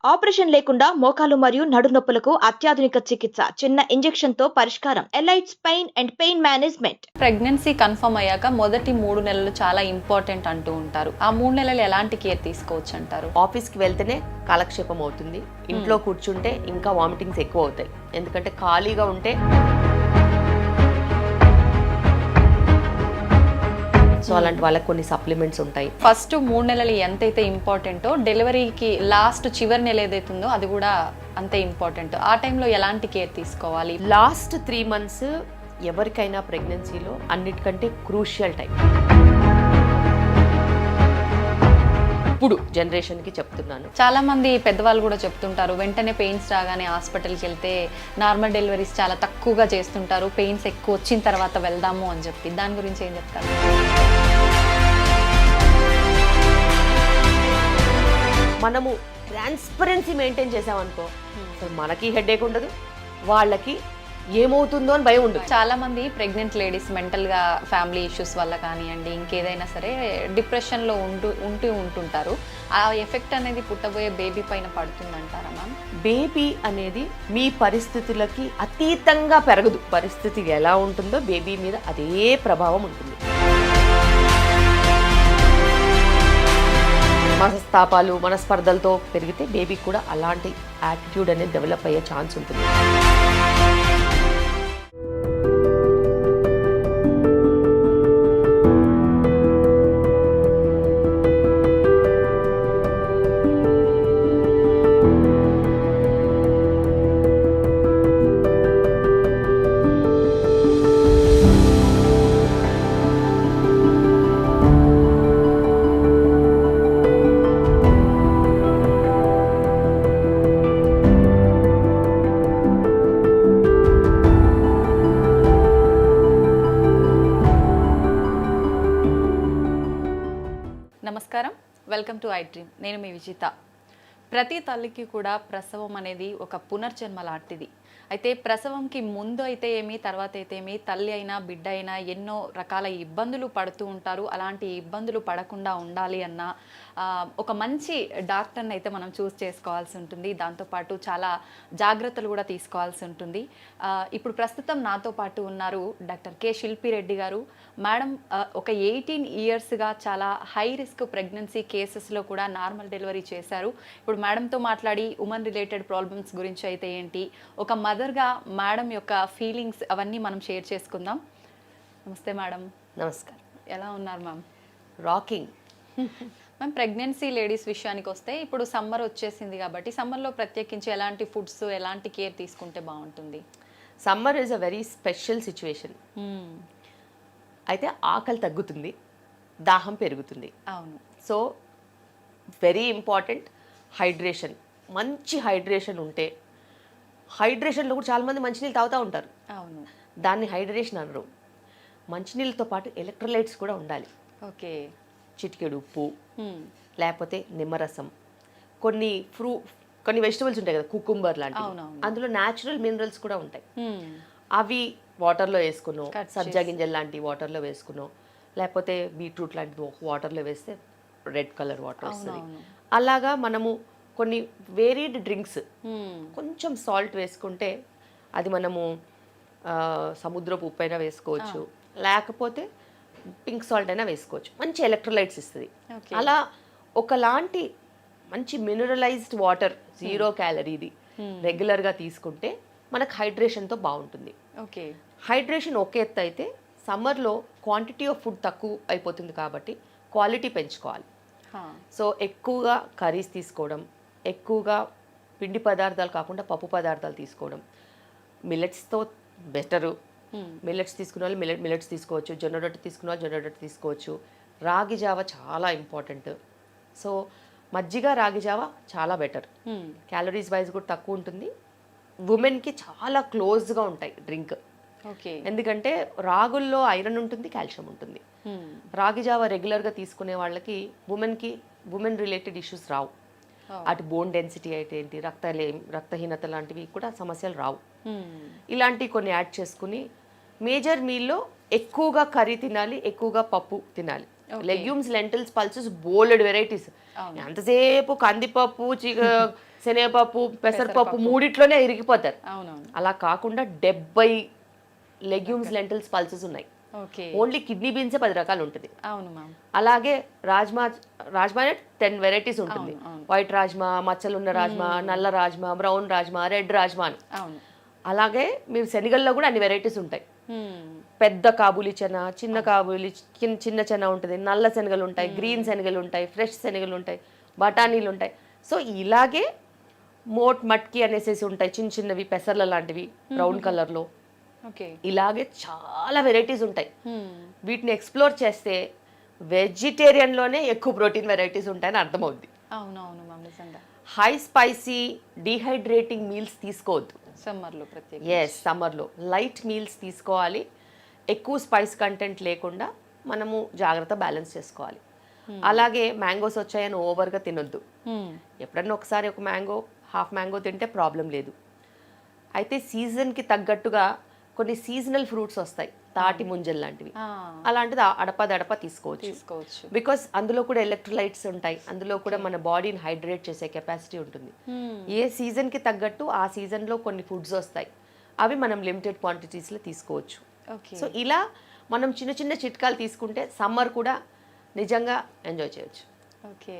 Operation లేకుండా మోకాలు మరియు నడునొప్పులకు అత్యాధునిక చికిత్స, చిన్న ఇంజెక్షన్ తో పరిష్కారం. Elites pain and pain management. Pregnancy confirm అయ్యాక మొదటి 3 నెలలు చాలా ఇంపార్టెంట్ అంటూ ఉంటారు. ఆ 3 నెలలు ఎలాంటి కేర్ తీసుకోవచ్చు అంటారు? ఆఫీస్కి వెళ్తేనే కాలక్షేపం అవుతుంది, ఇంట్లో కూర్చుంటే ఇంకా వామిటింగ్స్ ఎక్కువ అవుతాయి. ఎందుకంటే ఖాళీగా ఉంటే సో అలాంటి వాళ్ళకి కొన్ని సప్లిమెంట్స్ ఉంటాయి. ఫస్ట్ 3 నెలలు ఎంతైతే ఇంపార్టెంటో డెలివరీకి లాస్ట్ చివరి నెల ఏదైతే ఉందో అది కూడా అంతే ఇంపార్టెంట్. ఆ టైంలో ఎలాంటి కేర్ తీసుకోవాలి? లాస్ట్ 3 months ఎవరికైనా ప్రెగ్నెన్సీలో అన్నిటికంటే క్రూషియల్ టైం. ఇప్పుడు జనరేషన్కి చెప్తున్నాను. చాలా మంది పెద్దవాళ్ళు కూడా చెప్తుంటారు, వెంటనే పెయిన్స్ రాగానే హాస్పిటల్కి వెళ్తే నార్మల్ డెలివరీస్ చాలా తక్కువగా చేస్తుంటారు, పెయిన్స్ ఎక్కువ వచ్చిన తర్వాత వెళ్దాము అని చెప్పి. దాని గురించి ఏం చెప్తారు? మనము ట్రాన్స్పరెన్సీ మెయింటైన్ చేసామనుకో, అసలు మనకి హెడేక్ ఉండదు, వాళ్ళకి ఏమవుతుందో అని భయం ఉండదు. చాలా మంది ప్రెగ్నెంట్ లేడీస్ మెంటల్గా ఫ్యామిలీ ఇష్యూస్ వల్ల కానివ్వండి ఇంకేదైనా సరే డిప్రెషన్లో ఉంటుంటారు. ఆ ఎఫెక్ట్ అనేది పుట్టబోయే బేబీ పైన పడుతుందంటారా మ్యామ్? బేబీ అనేది మీ పరిస్థితులకి అతీతంగా పెరగదు. పరిస్థితి ఎలా ఉంటుందో బేబీ మీద అదే ప్రభావం ఉంటుంది. మనస్తాపాలు, మనస్పర్ధలతో పెరిగితే బేబీకి కూడా అలాంటి యాటిట్యూడ్ అనేది డెవలప్ అయ్యే ఛాన్స్ ఉంటుంది. నమస్కారం, వెల్కమ్ టు ఐ డ్రీమ్. నేను మీ విజిత. ప్రతి తల్లికి కూడా ప్రసవం అనేది ఒక పునర్జన్మ లాంటిది. అయితే ప్రసవంకి ముందు అయితే ఏమి, తర్వాత అయితే ఏమి, తల్లి అయినా బిడ్డ అయినా ఎన్నో రకాల ఇబ్బందులు పడుతూ ఉంటారు. అలాంటి ఇబ్బందులు పడకుండా ఉండాలి అన్న ఒక మంచి డాక్టర్ని అయితే మనం చూస్ చేసుకోవాల్సి ఉంటుంది. దాంతోపాటు చాలా జాగ్రత్తలు కూడా తీసుకోవాల్సి ఉంటుంది. ఇప్పుడు ప్రస్తుతం నాతో పాటు ఉన్నారు డాక్టర్ కె శిల్పిరెడ్డి గారు. మేడం ఒక 18 yearsగా చాలా హై రిస్క్ ప్రెగ్నెన్సీ కేసెస్లో కూడా నార్మల్ డెలివరీ చేశారు. ఇప్పుడు మేడంతో మాట్లాడి ఉమెన్ రిలేటెడ్ ప్రాబ్లమ్స్ గురించి అయితే ఏంటి, ఒక మదర్గా మేడం యొక్క ఫీలింగ్స్ అవన్నీ మనం షేర్ చేసుకుందాం. నమస్తే మేడం. నమస్కారం. ఎలా ఉన్నారు ma'am? Rocking. Ma'am, pregnancy ladies విషయానికి వస్తే ఇప్పుడు సమ్మర్ వచ్చేసింది కాబట్టి సమ్మర్లో ప్రత్యేకించి ఎలాంటి ఫుడ్స్, ఎలాంటి కేర్ తీసుకుంటే బాగుంటుంది? Summer is a very special situation. అయితే ఆకలి తగ్గుతుంది, దాహం పెరుగుతుంది. అవును. So very important hydration. మంచి హైడ్రేషన్ ఉంటే, హైడ్రేషన్లో కూడా చాలామంది మంచినీళ్ళు తాగుతూ ఉంటారు. అవును. దాన్ని హైడ్రేషన్ అనరు. మంచినీళ్ళతో పాటు ఎలక్ట్రోలైట్స్ కూడా ఉండాలి. ఓకే. చిటికెడు ఉప్పు, లేకపోతే నిమ్మరసం, కొన్ని వెజిటబుల్స్ ఉంటాయి కదా, కుకుంబర్ లాంటివి, అందులో న్యాచురల్ మినరల్స్ కూడా ఉంటాయి. అవి వాటర్లో వేసుకునో, సబ్జా గింజలు లాంటి వాటర్లో వేసుకునో, లేకపోతే బీట్రూట్ లాంటిది వాటర్లో వేస్తే రెడ్ కలర్ వాటర్ వస్తుంది. అలాగా మనము కొన్ని వేరీడ్ డ్రింక్స్, కొంచెం సాల్ట్ వేసుకుంటే, అది మనము సముద్రపు ఉప్పు అయినా వేసుకోవచ్చు, లేకపోతే పింక్ సాల్ట్ అయినా వేసుకోవచ్చు. మంచి ఎలక్ట్రోలైట్స్ ఇస్తుంది. అలా ఒకలాంటి మంచి మినరలైజ్డ్ వాటర్ 0 క్యాలరీది రెగ్యులర్గా తీసుకుంటే మనకు హైడ్రేషన్తో బాగుంటుంది. ఓకే. హైడ్రేషన్ ఒక ఎత్తు అయితే, సమ్మర్లో క్వాంటిటీ ఆఫ్ ఫుడ్ తక్కువ అయిపోతుంది కాబట్టి క్వాలిటీ పెంచుకోవాలి. సో ఎక్కువగా కర్రీస్ తీసుకోవడం, ఎక్కువగా పిండి పదార్థాలు కాకుండా పప్పు పదార్థాలు తీసుకోవడం, మిల్లెట్స్తో బెటరు. మిల్లెట్స్ తీసుకునే వాళ్ళు మిల్లెట్స్ తీసుకోవచ్చు, జొన్న రొట్టె తీసుకునే వాళ్ళు జొన్న రొట్టె తీసుకోవచ్చు. రాగి జావ చాలా ఇంపార్టెంట్. సో మజ్జిగ రాగి జావ చాలా బెటర్. క్యాలరీస్ వైజ్ కూడా తక్కువ ఉంటుంది. ఉమెన్కి చాలా క్లోజ్గా ఉంటాయి డ్రింక్. ఓకే. ఎందుకంటే రాగుల్లో ఐరన్ ఉంటుంది, కాల్షియం ఉంటుంది. రాగి జావ రెగ్యులర్గా తీసుకునే వాళ్ళకి ఉమెన్ రిలేటెడ్ ఇష్యూస్ రావు. అటు బోన్ డెన్సిటీ అయితే ఏంటి, రక్తహీనత లాంటివి కూడా సమస్యలు రావు. ఇలాంటివి కొన్ని యాడ్ చేసుకుని మేజర్ మీల్లో ఎక్కువగా కర్రీ తినాలి, ఎక్కువగా పప్పు తినాలి. లెగ్యూమ్స్, లెంటిల్స్, పల్సెస్ బోలెడ్ వెరైటీస్. ఎంతసేపు కందిపప్పు, శనగపప్పు, పెసరపప్పు మూడిట్లోనే ఇరిగిపోతారు. అలా కాకుండా 70 లెగ్యూమ్స్, లెంటిల్స్, పల్సెస్ ఉన్నాయి. ఓన్లీ కిడ్నీ బీన్సే 10 రకాలు ఉంటుంది. అలాగే రాజ్మా 10 వెరైటీస్ ఉంటుంది. వైట్ రాజ్మా, మచ్చలున్న రాజ్మా, నల్ల రాజ్మా, బ్రౌన్ రాజ్మా, రెడ్ రాజ్మా. అలాగే మీరు శనగల్లో కూడా అన్ని వెరైటీస్ ఉంటాయి. పెద్ద కాబూలి చెన, చిన్న కాబూలి, చిన్న చెన ఉంటుంది, నల్ల శనగలు ఉంటాయి, గ్రీన్ శనగలు ఉంటాయి, ఫ్రెష్ శనగలు ఉంటాయి, బఠానీలు ఉంటాయి. సో ఇలాగే మట్కి అనేసి ఉంటాయి, చిన్న చిన్నవి పెసర్ల లాంటివి బ్రౌన్ కలర్లో. ఇలాగే చాలా వెరైటీస్ ఉంటాయి. వీటిని ఎక్స్ప్లోర్ చేస్తే వెజిటేరియన్లోనే ఎక్కువ ప్రోటీన్ వెరైటీస్ ఉంటాయని అర్థమవుద్ది. హై స్పైసీ డీహైడ్రేటింగ్ మీల్స్ తీసుకోవద్దు సమ్మర్లో. లైట్ మీల్స్ తీసుకోవాలి. ఎక్కువ స్పైస్ కంటెంట్ లేకుండా మనము జాగ్రత్త బ్యాలెన్స్ చేసుకోవాలి. అలాగే మ్యాంగోస్ వచ్చాయని ఓవర్గా తినొద్దు. ఎప్పుడన్నా ఒకసారి ఒక మ్యాంగో, హాఫ్ మ్యాంగో తింటే ప్రాబ్లం లేదు. అయితే సీజన్కి తగ్గట్టుగా కొన్ని సీజనల్ ఫ్రూట్స్ వస్తాయి, తాటి ముంజల్ లాంటివి. అలాంటిది అడపదడప తీసుకోవచ్చు. బికాస్ అందులో కూడా ఎలక్ట్రోలైట్స్ ఉంటాయి, అందులో కూడా మన బాడీని హైడ్రేట్ చేసే కెపాసిటీ ఉంటుంది. ఏ సీజన్కి తగ్గట్టు ఆ సీజన్లో కొన్ని ఫుడ్స్ వస్తాయి, అవి మనం లిమిటెడ్ క్వాంటిటీస్లో తీసుకోవచ్చు. సో ఇలా మనం చిన్న చిన్న చిట్కాలు తీసుకుంటే సమ్మర్ కూడా నిజంగా ఎంజాయ్ చేయొచ్చు. ఓకే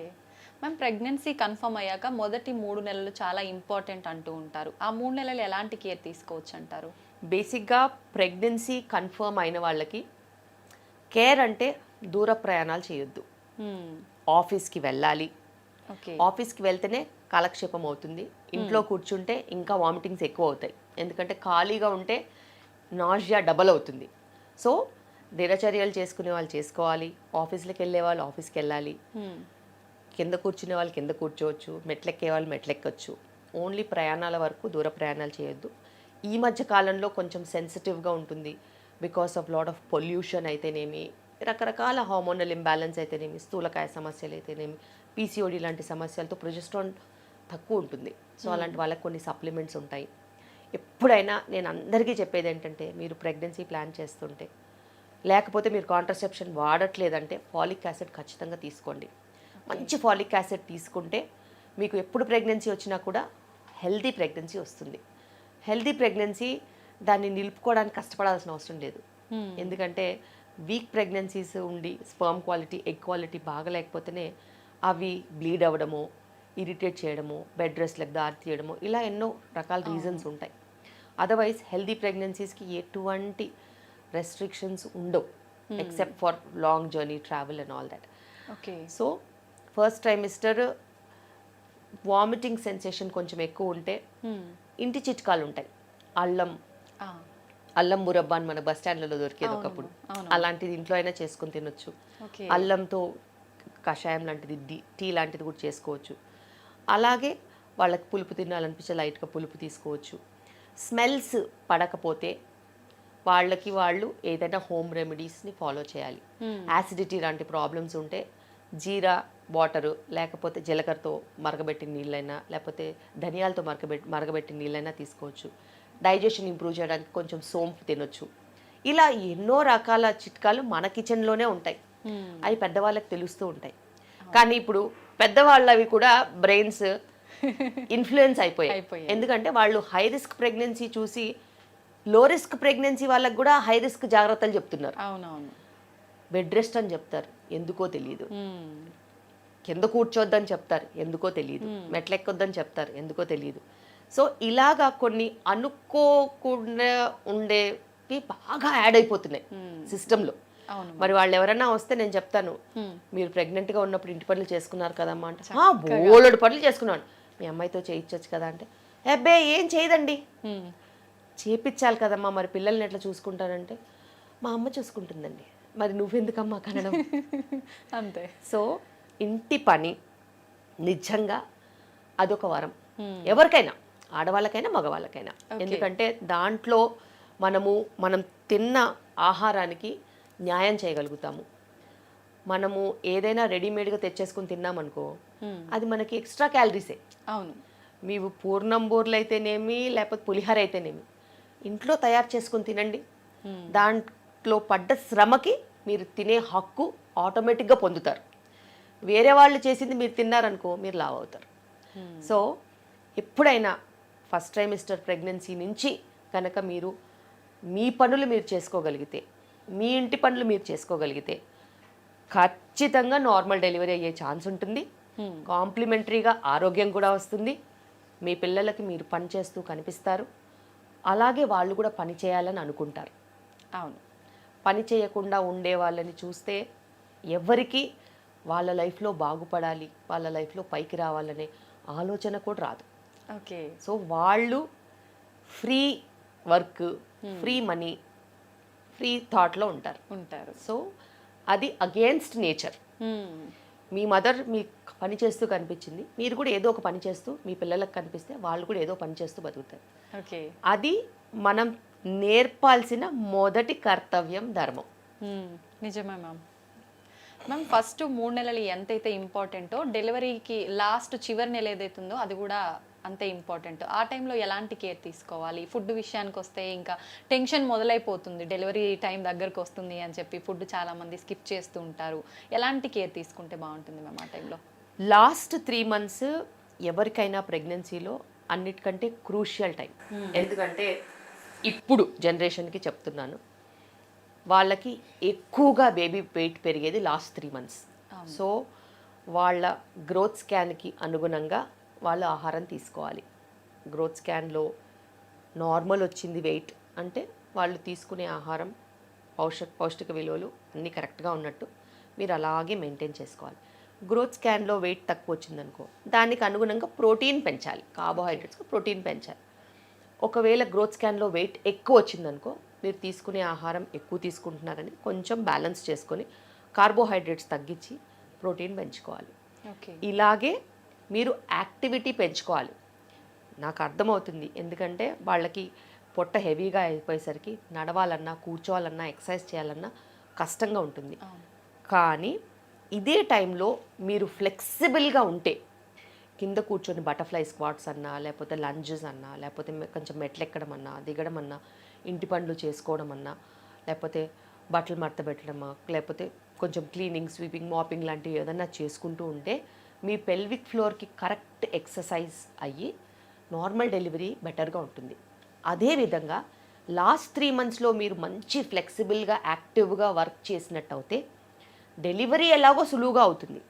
మ్యామ్, ప్రెగ్నెన్సీ కన్ఫర్మ్ అయ్యాక మొదటి 3 నెలలు చాలా ఇంపార్టెంట్ అంటూ ఉంటారు. ఆ 3 నెలలు ఎలాంటి కేర్ తీసుకోవచ్చు అంటారు? బేసిక్గా ప్రెగ్నెన్సీ కన్ఫర్మ్ అయిన వాళ్ళకి కేర్ అంటే దూర ప్రయాణాలు చేయొద్దు. ఆఫీస్కి వెళ్ళాలి. ఆఫీస్కి వెళ్తేనే కాలక్షేపం అవుతుంది. ఇంట్లో కూర్చుంటే ఇంకా వామిటింగ్స్ ఎక్కువ అవుతాయి. ఎందుకంటే ఖాళీగా ఉంటే నాజియా డబల్ అవుతుంది. సో దినచర్యలు చేసుకునే వాళ్ళు చేసుకోవాలి, ఆఫీస్కి వెళ్ళే వాళ్ళు ఆఫీస్కి వెళ్ళాలి, కింద కూర్చునే వాళ్ళు కింద కూర్చోవచ్చు, మెట్లెక్కే వాళ్ళు మెట్లెక్కచ్చు. ఓన్లీ ప్రయాణాల వరకు దూర ప్రయాణాలు చేయొద్దు. ఈ మధ్య కాలంలో కొంచెం సెన్సిటివ్గా ఉంటుంది because of lot of pollution అయితేనేమి, రకరకాల హార్మోనల్ ఇంబ్యాలెన్స్ అయితేనేమి, స్థూలకాయ సమస్యలు అయితేనేమి, పీసీఓడి లాంటి సమస్యలతో ప్రొజెస్ట్రాన్ తక్కువ ఉంటుంది. సో అలాంటి వాళ్ళకి కొన్ని సప్లిమెంట్స్ ఉంటాయి. ఎప్పుడైనా నేను అందరికీ చెప్పేది ఏంటంటే, మీరు ప్రెగ్నెన్సీ ప్లాన్ చేస్తుంటే, లేకపోతే మీరు కాంట్రసెప్షన్ వాడట్లేదంటే ఫాలిక్ యాసిడ్ ఖచ్చితంగా తీసుకోండి. మంచి ఫాలిక్ యాసిడ్ తీసుకుంటే మీకు ఎప్పుడు ప్రెగ్నెన్సీ వచ్చినా కూడా హెల్దీ ప్రెగ్నెన్సీ వస్తుంది. హెల్దీ ప్రెగ్నెన్సీ దాన్ని నిలుపుకోవడానికి కష్టపడాల్సిన అవసరం లేదు. ఎందుకంటే వీక్ ప్రెగ్నెన్సీస్ ఉండి స్పర్మ్ క్వాలిటీ, ఎగ్ క్వాలిటీ బాగలేకపోతేనే అవి బ్లీడ్ అవ్వడము, ఇరిటేట్ చేయడము, బెడ్ రెస్ట్లకు దారి తీయడము, ఇలా ఎన్నో రకాల రీజన్స్ ఉంటాయి. అదర్వైజ్ హెల్దీ ప్రెగ్నెన్సీస్కి ఎటువంటి రెస్ట్రిక్షన్స్ ఉండవు except for long journey travel and all that. So first trimester vomiting sensation కొంచెం ఎక్కువ ఉంటే ఇంటి చిట్కాలు ఉంటాయి. అల్లం మురబ్బా అని మన బస్ స్టాండ్లలో దొరికేది ఒకప్పుడు, అలాంటిది ఇంట్లో అయినా చేసుకుని తినొచ్చు. అల్లంతో కషాయం లాంటిది, టీ లాంటిది కూడా చేసుకోవచ్చు. అలాగే వాళ్ళకి పులుపు తినాలనిపించే లైట్గా పులుపు తీసుకోవచ్చు. స్మెల్స్ పడకపోతే వాళ్ళకి వాళ్ళు ఏదైనా హోమ్ రెమెడీస్ని ఫాలో చేయాలి. యాసిడిటీ లాంటి ప్రాబ్లమ్స్ ఉంటే జీరా వాటరు, లేకపోతే జీలకర్రతో మరగబెట్టిన నీళ్ళైనా, లేకపోతే ధనియాలతో మరగబెట్టిన నీళ్ళైనా తీసుకోవచ్చు. డైజెషన్ ఇంప్రూవ్ చేయడానికి కొంచెం సోంపు తినొచ్చు. ఇలా ఎన్నో రకాల చిట్కాలు మన కిచెన్లోనే ఉంటాయి. అవి పెద్దవాళ్ళకి తెలుస్తూ ఉంటాయి. కానీ ఇప్పుడు పెద్దవాళ్ళవి కూడా బ్రెయిన్స్ ఇన్ఫ్లుయెన్స్ అయిపోయాయి. ఎందుకంటే వాళ్ళు హై రిస్క్ ప్రెగ్నెన్సీ చూసి లో రిస్క్ ప్రెగ్నెన్సీ వాళ్ళకి కూడా హై రిస్క్ జాగ్రత్తలు చెప్తున్నారు. బెడ్ రెస్ట్ అని చెప్తారు, ఎందుకో తెలియదు. కింద కూర్చోద్దని చెప్తారు, ఎందుకో తెలియదు. మెట్లెక్కొద్దని చెప్తారు, ఎందుకో తెలియదు. సో ఇలాగా కొన్ని అనుకోకుండా ఉండేవి బాగా యాడ్ అయిపోతున్నాయి సిస్టంలో. మరి వాళ్ళు ఎవరైనా వస్తే నేను చెప్తాను, మీరు ప్రెగ్నెంట్గా ఉన్నప్పుడు ఇంటి పనులు చేసుకున్నారు కదమ్మా అంటే, బోలెడు పనులు చేసుకున్నాను, మీ అమ్మాయితో చేయించవచ్చు కదా అంటే, అబ్బే ఏం చేయదండి, చేపించాలి కదమ్మా, మరి పిల్లల్ని ఎట్లా చూసుకుంటానంటే, మా అమ్మ చూసుకుంటుందండి, మరి నువ్వెందుకమ్మా కనడం అంతే. సో ఇంటి పని నిజంగా అదొక వరం ఎవరికైనా, ఆడవాళ్ళకైనా మగవాళ్ళకైనా. ఎందుకంటే దాంట్లో మనం తిన్న ఆహారానికి న్యాయం చేయగలుగుతాము. మనము ఏదైనా రెడీమేడ్గా తెచ్చేసుకుని తిన్నామనుకో, అది మనకి ఎక్స్ట్రా క్యాలరీసే. అవును, మీరు పూర్ణం బూర్లు అయితేనేమి, లేకపోతే పులిహోర అయితేనేమి ఇంట్లో తయారు చేసుకుని తినండి. దాంట్లో పడ్డ శ్రమకి మీరు తినే హక్కు ఆటోమేటిక్గా పొందుతారు. వేరే వాళ్ళు చేసింది మీరు తిన్నారనుకో మీరు లావ్ అవుతారు. సో ఎప్పుడైనా ఫస్ట్ ట్రైమిస్టర్ ప్రెగ్నెన్సీ నుంచి కనుక మీరు మీ పనులు మీరు చేసుకోగలిగితే, మీ ఇంటి పనులు మీరు చేసుకోగలిగితే ఖచ్చితంగా నార్మల్ డెలివరీ అయ్యే ఛాన్స్ ఉంటుంది. కాంప్లిమెంటరీగా ఆరోగ్యం కూడా వస్తుంది. మీ పిల్లలకి మీరు పని చేస్తూ కనిపిస్తారు. అలాగే వాళ్ళు కూడా పని చేయాలని అనుకుంటారు. అవును, పని చేయకుండా ఉండే వాళ్ళని చూస్తే ఎవరికి వాళ్ళ లైఫ్లో బాగుపడాలి, వాళ్ళ లైఫ్లో పైకి రావాలనే ఆలోచన కూడా రాదు. ఓకే. సో వాళ్ళు free work, free money, free థాట్లో ఉంటారు. సో అది అగేన్స్ట్ నేచర్. మీ మదర్ మీ పని చేస్తూ కనిపించింది, మీరు కూడా ఏదో ఒక పని చేస్తూ మీ పిల్లలకు కనిపిస్తే వాళ్ళు కూడా ఏదో పని చేస్తూ బతుకుతారు. ఓకే. అది మనం నేర్పాల్సిన మొదటి కర్తవ్యం, ధర్మం. నిజమే మ్యామ్. ఫస్ట్ 3 నెలలు ఎంతైతే ఇంపార్టెంటో డెలివరీకి లాస్ట్ చివరి నెల ఏదైతుందో అది కూడా అంతే ఇంపార్టెంట్. ఆ టైంలో ఎలాంటి కేర్ తీసుకోవాలి? ఫుడ్ విషయానికి వస్తే ఇంకా టెన్షన్ మొదలైపోతుంది. డెలివరీ టైం దగ్గరకు వస్తుంది అని చెప్పి ఫుడ్ చాలామంది స్కిప్ చేస్తూ ఉంటారు. ఎలాంటి కేర్ తీసుకుంటే బాగుంటుంది మ్యామ్ ఆ టైంలో? లాస్ట్ 3 months ఎవరికైనా ప్రెగ్నెన్సీలో అన్నిటికంటే క్రూషియల్ టైం. ఎందుకంటే ఇప్పుడు జనరేషన్కి చెప్తున్నాను, వాళ్ళకి ఎక్కువగా బేబీ వెయిట్ పెరిగేది లాస్ట్ 3 months. సో వాళ్ళ గ్రోత్ స్కాన్కి అనుగుణంగా వాళ్ళు ఆహారం తీసుకోవాలి. గ్రోత్ స్కాన్లో నార్మల్ వచ్చింది వెయిట్ అంటే వాళ్ళు తీసుకునే ఆహారం పౌష్టిక విలువలు అన్నీ కరెక్ట్గా ఉన్నట్టు మీరు అలాగే మెయింటైన్ చేసుకోవాలి. గ్రోత్ స్కాన్లో వెయిట్ తక్కువ వచ్చిందనుకో దానికి అనుగుణంగా ప్రోటీన్ పెంచాలి, కార్బోహైడ్రేట్స్కి ప్రోటీన్ పెంచాలి. ఒకవేళ గ్రోత్ స్కాన్లో వెయిట్ ఎక్కువ వచ్చిందనుకో మీరు తీసుకునే ఆహారం ఎక్కువ తీసుకుంటున్నారని కొంచెం బ్యాలెన్స్ చేసుకొని కార్బోహైడ్రేట్స్ తగ్గించి ప్రోటీన్ పెంచుకోవాలి. ఇలాగే మీరు యాక్టివిటీ పెంచుకోవాలి. నాకు అర్థమవుతుంది, ఎందుకంటే వాళ్ళకి పొట్ట హెవీగా అయిపోయేసరికి నడవాలన్నా, కూర్చోవాలన్నా, ఎక్సర్సైజ్ చేయాలన్నా కష్టంగా ఉంటుంది. కానీ ఇదే టైంలో మీరు ఫ్లెక్సిబుల్గా ఉంటే కింద కూర్చొని బటర్ఫ్లై స్క్వాట్స్ అన్నా, లేకపోతే లంజెస్ అన్నా, లేకపోతే కొంచెం మెట్లెక్కడం అన్నా, దిగడం అన్నా, ఇంటి పనులు చేసుకోవడం అన్నా, లేకపోతే బట్టలు మడత పెట్టడమా, లేకపోతే కొంచెం క్లీనింగ్, స్వీపింగ్, మాపింగ్ లాంటివి ఏదన్నా చేసుకుంటూ ఉంటే మీ పెల్విక్ ఫ్లోర్కి కరెక్ట్ ఎక్సర్సైజ్ అయ్యి నార్మల్ డెలివరీ బెటర్గా ఉంటుంది. అదేవిధంగా లాస్ట్ 3 monthsలో మీరు మంచి ఫ్లెక్సిబుల్గా, యాక్టివ్గా వర్క్ చేసినట్టు అయితే డెలివరీ ఎలాగో సులువుగా అవుతుంది.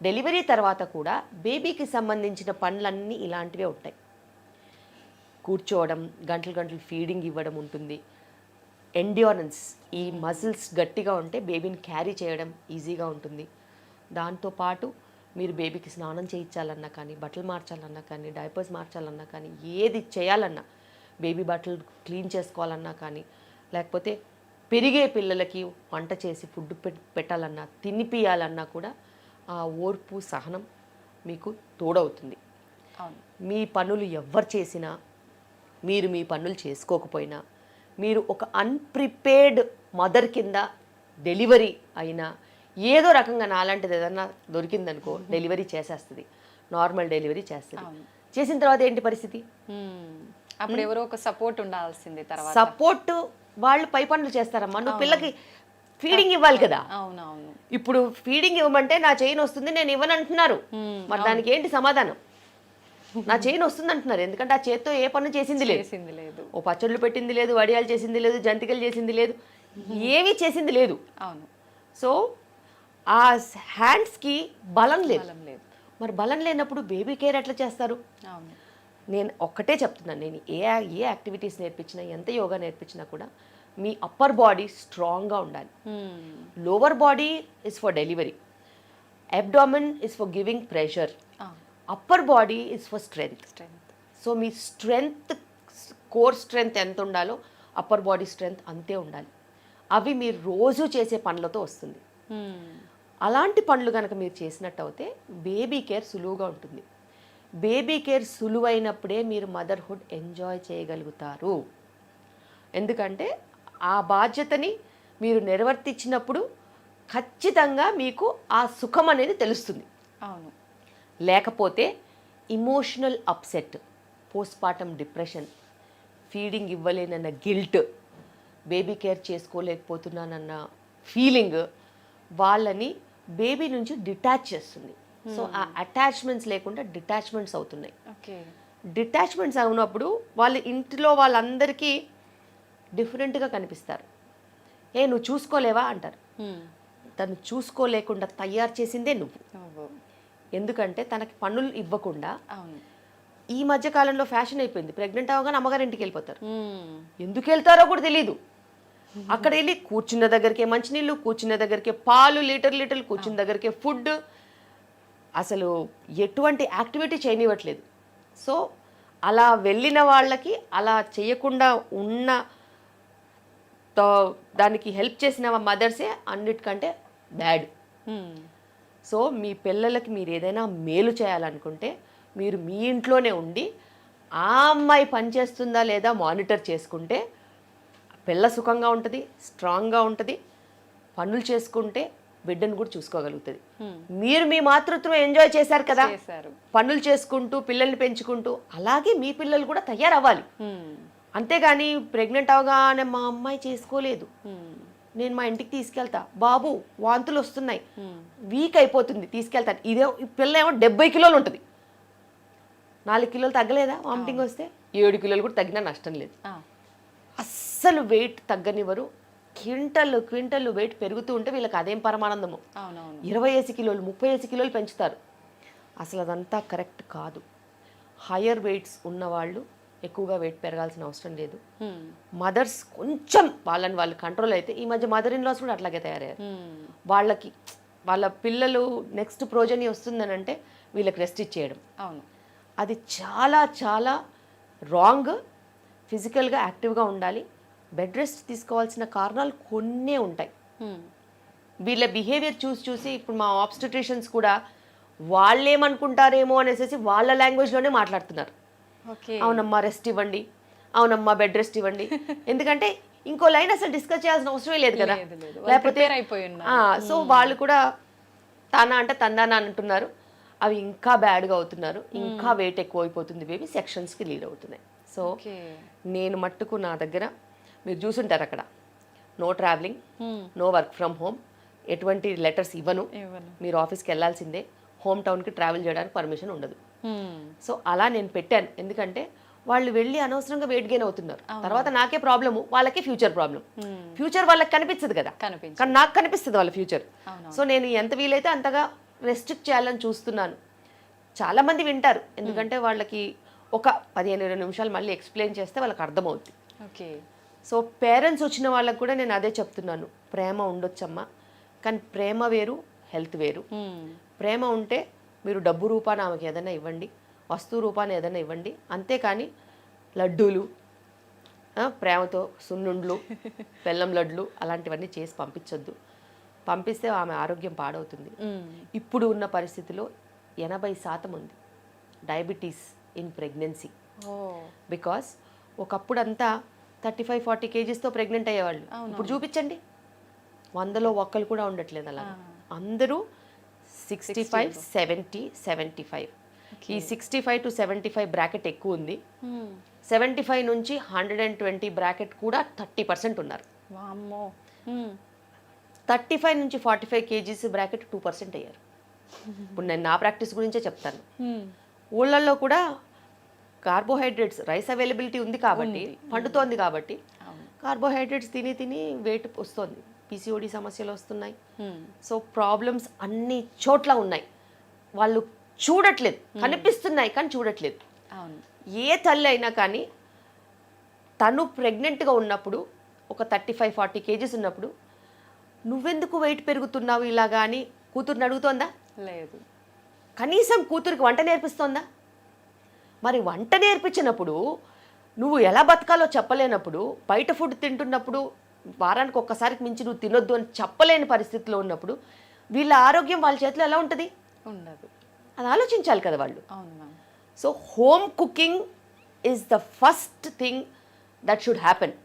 డెలివరీ తర్వాత కూడా బేబీకి సంబంధించిన పనులన్నీ ఇలాంటివే ఉంటాయి. కూర్చోవడం, గంటలు ఫీడింగ్ ఇవ్వడం ఉంటుంది. ఎండ్యూరెన్స్, ఈ మజిల్స్ గట్టిగా ఉంటే బేబీని క్యారీ చేయడం ఈజీగా ఉంటుంది. దాంతోపాటు మీరు బేబీకి స్నానం చేయించాలన్నా కానీ, బట్టలు మార్చాలన్నా కానీ, డైపర్స్ మార్చాలన్నా కానీ, ఏది చేయాలన్నా, బేబీ బట్టలు క్లీన్ చేసుకోవాలన్నా కానీ, లేకపోతే పెరిగే పిల్లలకి వంట చేసి ఫుడ్ పెట్టాలన్నా, తినిపియాలన్నా కూడా ఆ ఓర్పు, సహనం మీకు తోడవుతుంది. మీ పనులు ఎవ్వరు చేసినా, మీరు మీ పనులు చేసుకోకపోయినా, మీరు ఒక అన్ప్రిపేర్డ్ మదర్ కింద డెలివరీ అయినా, ఏదో రకంగా నాలాంటిది ఏదన్నా దొరికిందనుకో డెలివరీ చేసేస్తుంది, నార్మల్ డెలివరీ చేస్తుంది. చేసిన తర్వాత ఏంటి పరిస్థితి? అప్పుడు ఎవరో ఒక సపోర్ట్ ఉండాల్సింది. తర్వాత సపోర్ట్ వాళ్ళు పై పనులు చేస్తారమ్మా. నువ్వు పిల్లకి ఫీడింగ్ ఇవ్వాలి కదా. అవునవును. ఇప్పుడు ఫీడింగ్ ఇవ్వమంటే నా చైన్ వస్తుంది, నేను ఇవ్వనంటున్నారు. మరి దానికి ఏంటి సమాధానం? నా చైన్ వస్తుంది అంటున్నారు, ఎందుకంటే ఆ చేత్తో ఏ పనులు చేసింది లేదు. ఓ పచ్చళ్ళు పెట్టింది లేదు, వడియాలు చేసింది లేదు, జంతికలు చేసింది లేదు, ఏమీ చేసింది లేదు. అవును. సో ఆ హ్యాండ్స్కి బలం లేదు. మరి బలం లేనప్పుడు బేబీ కేర్ ఎట్లా చేస్తారు? నేను ఒక్కటే చెప్తున్నాను, నేను ఏ యాక్టివిటీస్ నేర్పించినా, ఎంత యోగా నేర్పించినా కూడా మీ అప్పర్ బాడీ స్ట్రాంగ్గా ఉండాలి. Lower body is for delivery, abdomen is for giving pressure, upper body is for strength. So me strength, core strength ఎంత ఉండాలో అప్పర్ బాడీ స్ట్రెంగ్త్ అంతే ఉండాలి. అవి మీరు రోజు చేసే పనులతో వస్తుంది. అలాంటి పనులు కనుక మీరు చేసినట్టు అయితే బేబీ కేర్ సులువుగా ఉంటుంది. బేబీ కేర్ సులువైనప్పుడే మీరు మదర్హుడ్ ఎంజాయ్ చేయగలుగుతారు. ఎందుకంటే ఆ బాధ్యతని మీరు నిర్వర్తించినప్పుడు ఖచ్చితంగా మీకు ఆ సుఖం అనేది తెలుస్తుంది. అవును. లేకపోతే emotional upset, postpartum depression, feeding ఇవ్వలేనన్న గిల్ట్, బేబీ కేర్ చేసుకోలేకపోతున్నానన్న ఫీలింగ్, వాళ్ళని బేబీ నుంచి డిటాచ్ చేస్తుంది. సో ఆ అటాచ్మెంట్స్ లేకుండా డిటాచ్మెంట్స్ అవుతున్నాయి. ఓకే. డిటాచ్మెంట్స్ అయినప్పుడు వాళ్ళ ఇంటిలో వాళ్ళందరికీ డిఫరెంట్గా కనిపిస్తారు. నువ్వు చూసుకోలేవా అంటారు. తను చూసుకోలేకుండా తయారు చేసిందే నువ్వు. ఎందుకంటే తనకి పనులు ఇవ్వకుండా, ఈ మధ్య కాలంలో ఫ్యాషన్ అయిపోయింది, ప్రెగ్నెంట్ అవగానే అమ్మగారింటికి వెళ్ళిపోతారు. ఎందుకు వెళ్తారో కూడా తెలియదు. అక్కడ వెళ్ళి కూర్చున్న దగ్గరికే మంచినీళ్ళు, కూర్చున్న దగ్గరికే పాలు లీటర్లు, కూర్చున్న దగ్గరికే ఫుడ్, అసలు ఎటువంటి యాక్టివిటీ చేయనివ్వట్లేదు. సో అలా వెళ్ళిన వాళ్ళకి అలా చేయకుండా ఉన్న దానికి హెల్ప్ చేసిన మదర్సే అన్నిటికంటే బ్యాడ్. సో మీ పిల్లలకి మీరు ఏదైనా మేలు చేయాలనుకుంటే మీరు మీ ఇంట్లోనే ఉండి ఆ అమ్మాయి పనిచేస్తుందా లేదా మానిటర్ చేసుకుంటే పిల్ల సుఖంగా ఉంటుంది, స్ట్రాంగ్గా ఉంటుంది, పనులు చేసుకుంటే బిడ్డను కూడా చూసుకోగలుగుతుంది. మీరు మీ మాతృత్వం ఎంజాయ్ చేశారు కదా, పనులు చేసుకుంటూ పిల్లల్ని పెంచుకుంటూ, అలాగే మీ పిల్లలు కూడా తయారవ్వాలి. అంతేగాని ప్రెగ్నెంట్ అవగానే మా అమ్మాయి చేసుకోలేదు, నేను మా ఇంటికి తీసుకెళ్తా, బాబు వాంతులు వస్తున్నాయి, వీక్ అయిపోతుంది, తీసుకెళ్తాను. ఇదే పిల్ల ఏమో 70 కిలోలు ఉంటుంది, 4 కిలోలు తగ్గలేదా వామిటింగ్ వస్తే? 7 కిలోలు కూడా తగ్గినా నష్టం లేదు. అస్సలు వెయిట్ తగ్గనివ్వరు. క్వింటల్ వెయిట్ పెరుగుతూ ఉంటే వీళ్ళకి అదేం పరమానందము. 20 కిలోలు 30 కిలోలు పెంచుతారు. అసలు అదంతా కరెక్ట్ కాదు. హయ్యర్ వెయిట్స్ ఉన్నవాళ్ళు ఎక్కువగా వెయిట్ పెరగాల్సిన అవసరం లేదు. మదర్స్ కొంచెం వాళ్ళు కంట్రోల్ అయితే, ఈ మధ్య మదర్ ఇన్ లాస్ కూడా అట్లాగే తయారయ్యారు. వాళ్ళకి వాళ్ళ పిల్లలు నెక్స్ట్ ప్రోజని వస్తుందని అంటే వీళ్ళకి రెస్ట్ ఇచ్చేయడం, అది చాలా చాలా రాంగ్. ఫిజికల్గా యాక్టివ్గా ఉండాలి. బెడ్ రెస్ట్ తీసుకోవాల్సిన కారణాలు కొన్నే ఉంటాయి. వీళ్ళ బిహేవియర్ చూసి ఇప్పుడు మా ఆబ్స్టెట్రిషియన్స్ కూడా వాళ్ళేమనుకుంటారేమో అనేసి వాళ్ళ లాంగ్వేజ్లోనే మాట్లాడుతున్నారు. అవునమ్మా రెస్ట్ ఇవ్వండి, అవునమ్మా బెడ్ రెస్ట్ ఇవ్వండి. ఎందుకంటే ఇంకో లైన్ అసలు డిస్కస్ చేయాల్సిన అవసరమే లేదు కదా, లేకపోతే. సో వాళ్ళు కూడా తానా అంటే తందానా అంటున్నారు. అవి ఇంకా బ్యాడ్గా అవుతున్నారు, ఇంకా వెయిట్ ఎక్కువ అయిపోతుంది, బేబీ సెక్షన్స్కి లీడ్ అవుతున్నాయి. సో నేను మట్టుకు నా దగ్గర మీరు చూసుంటారు అక్కడ no travelling, no work from home, ఎటువంటి లెటర్స్ ఇవ్వను, మీరు ఆఫీస్కి వెళ్ళాల్సిందే, హోమ్ టౌన్కి ట్రావెల్ చేయడానికి పర్మిషన్ ఉండదు. సో అలా నేను పెట్టాను. ఎందుకంటే వాళ్ళు వెళ్ళి అనవసరంగా వెయిట్ గెయిన్ అవుతున్నారు. తర్వాత నాకే ప్రాబ్లము, వాళ్ళకే ఫ్యూచర్ ప్రాబ్లం. ఫ్యూచర్ వాళ్ళకి కనిపించదు కదా, కానీ నాకు కనిపిస్తుంది వాళ్ళ ఫ్యూచర్. సో నేను ఎంత వీలైతే అంతగా రెస్ట్రిక్ట్ చేయాలని చూస్తున్నాను. చాలామంది వింటారు, ఎందుకంటే వాళ్ళకి ఒక 15-20 నిమిషాలు మళ్ళీ ఎక్స్ప్లెయిన్ చేస్తే వాళ్ళకి అర్థమవుతుంది. సో పేరెంట్స్ వచ్చిన వాళ్ళకి కూడా నేను అదే చెప్తున్నాను, ప్రేమ ఉండొచ్చమ్మా, కానీ ప్రేమ వేరు, హెల్త్ వేరు. ప్రేమ ఉంటే మీరు డబ్బు రూపాన ఆమెకి ఏదైనా ఇవ్వండి, వస్తువు రూపాన ఏదైనా ఇవ్వండి, అంతేకాని లడ్డూలు, ప్రేమతో సున్నుండ్లు, బెల్లం లడ్లు అలాంటివన్నీ చేసి పంపించొద్దు. పంపిస్తే ఆమె ఆరోగ్యం పాడవుతుంది. ఇప్పుడు ఉన్న పరిస్థితిలో 80% ఉంది డయాబెటీస్ ఇన్ ప్రెగ్నెన్సీ. బికాస్ ఒకప్పుడంతా 35-40 kgsతో ప్రెగ్నెంట్ అయ్యేవాళ్ళు. ఇప్పుడు చూపించండి, 100లో ఒక్కరు కూడా ఉండట్లేదు అలా. అందరూ 65, 70, 75. ఈ 65 to 75 బ్రాకెట్ ఎక్కువ ఉంది. 75 నుంచి 120 బ్రాకెట్ కూడా 30% ఉన్నారు. 35 నుంచి 45 kgs బ్రాకెట్ 2% అయ్యారు. ఇప్పుడు నేను నా ప్రాక్టీస్ గురించే చెప్తాను. ఊళ్ళల్లో కూడా కార్బోహైడ్రేట్స్, రైస్ అవైలబిలిటీ ఉంది కాబట్టి, పండుతోంది కాబట్టి కార్బోహైడ్రేట్స్ తిని వెయిట్ వస్తుంది. పీసీఓడి సమస్యలు వస్తున్నాయి. సో ప్రాబ్లమ్స్ అన్ని చోట్ల ఉన్నాయి. వాళ్ళు చూడట్లేదు, కనిపిస్తున్నాయి కానీ చూడట్లేదు. ఏ తల్లి అయినా కానీ తను ప్రెగ్నెంట్గా ఉన్నప్పుడు ఒక 35-40 kgs ఉన్నప్పుడు నువ్వెందుకు వెయిట్ పెరుగుతున్నావు ఇలాగా అని కూతురుని అడుగుతోందా? లేదు. కనీసం కూతురికి వంట నేర్పిస్తోందా? మరి వంట నేర్పించినప్పుడు నువ్వు ఎలా బతకాలో చెప్పలేనప్పుడు, బయట ఫుడ్ తింటున్నప్పుడు వారానికి ఒక్కసారికి మించి నువ్వు తినొద్దు అని చెప్పలేని పరిస్థితిలో ఉన్నప్పుడు వీళ్ళ ఆరోగ్యం వాళ్ళ చేతిలో ఎలా ఉంటుంది? ఉండదు. అది ఆలోచించాలి కదా వాళ్ళు. So home cooking is the first thing that should happen.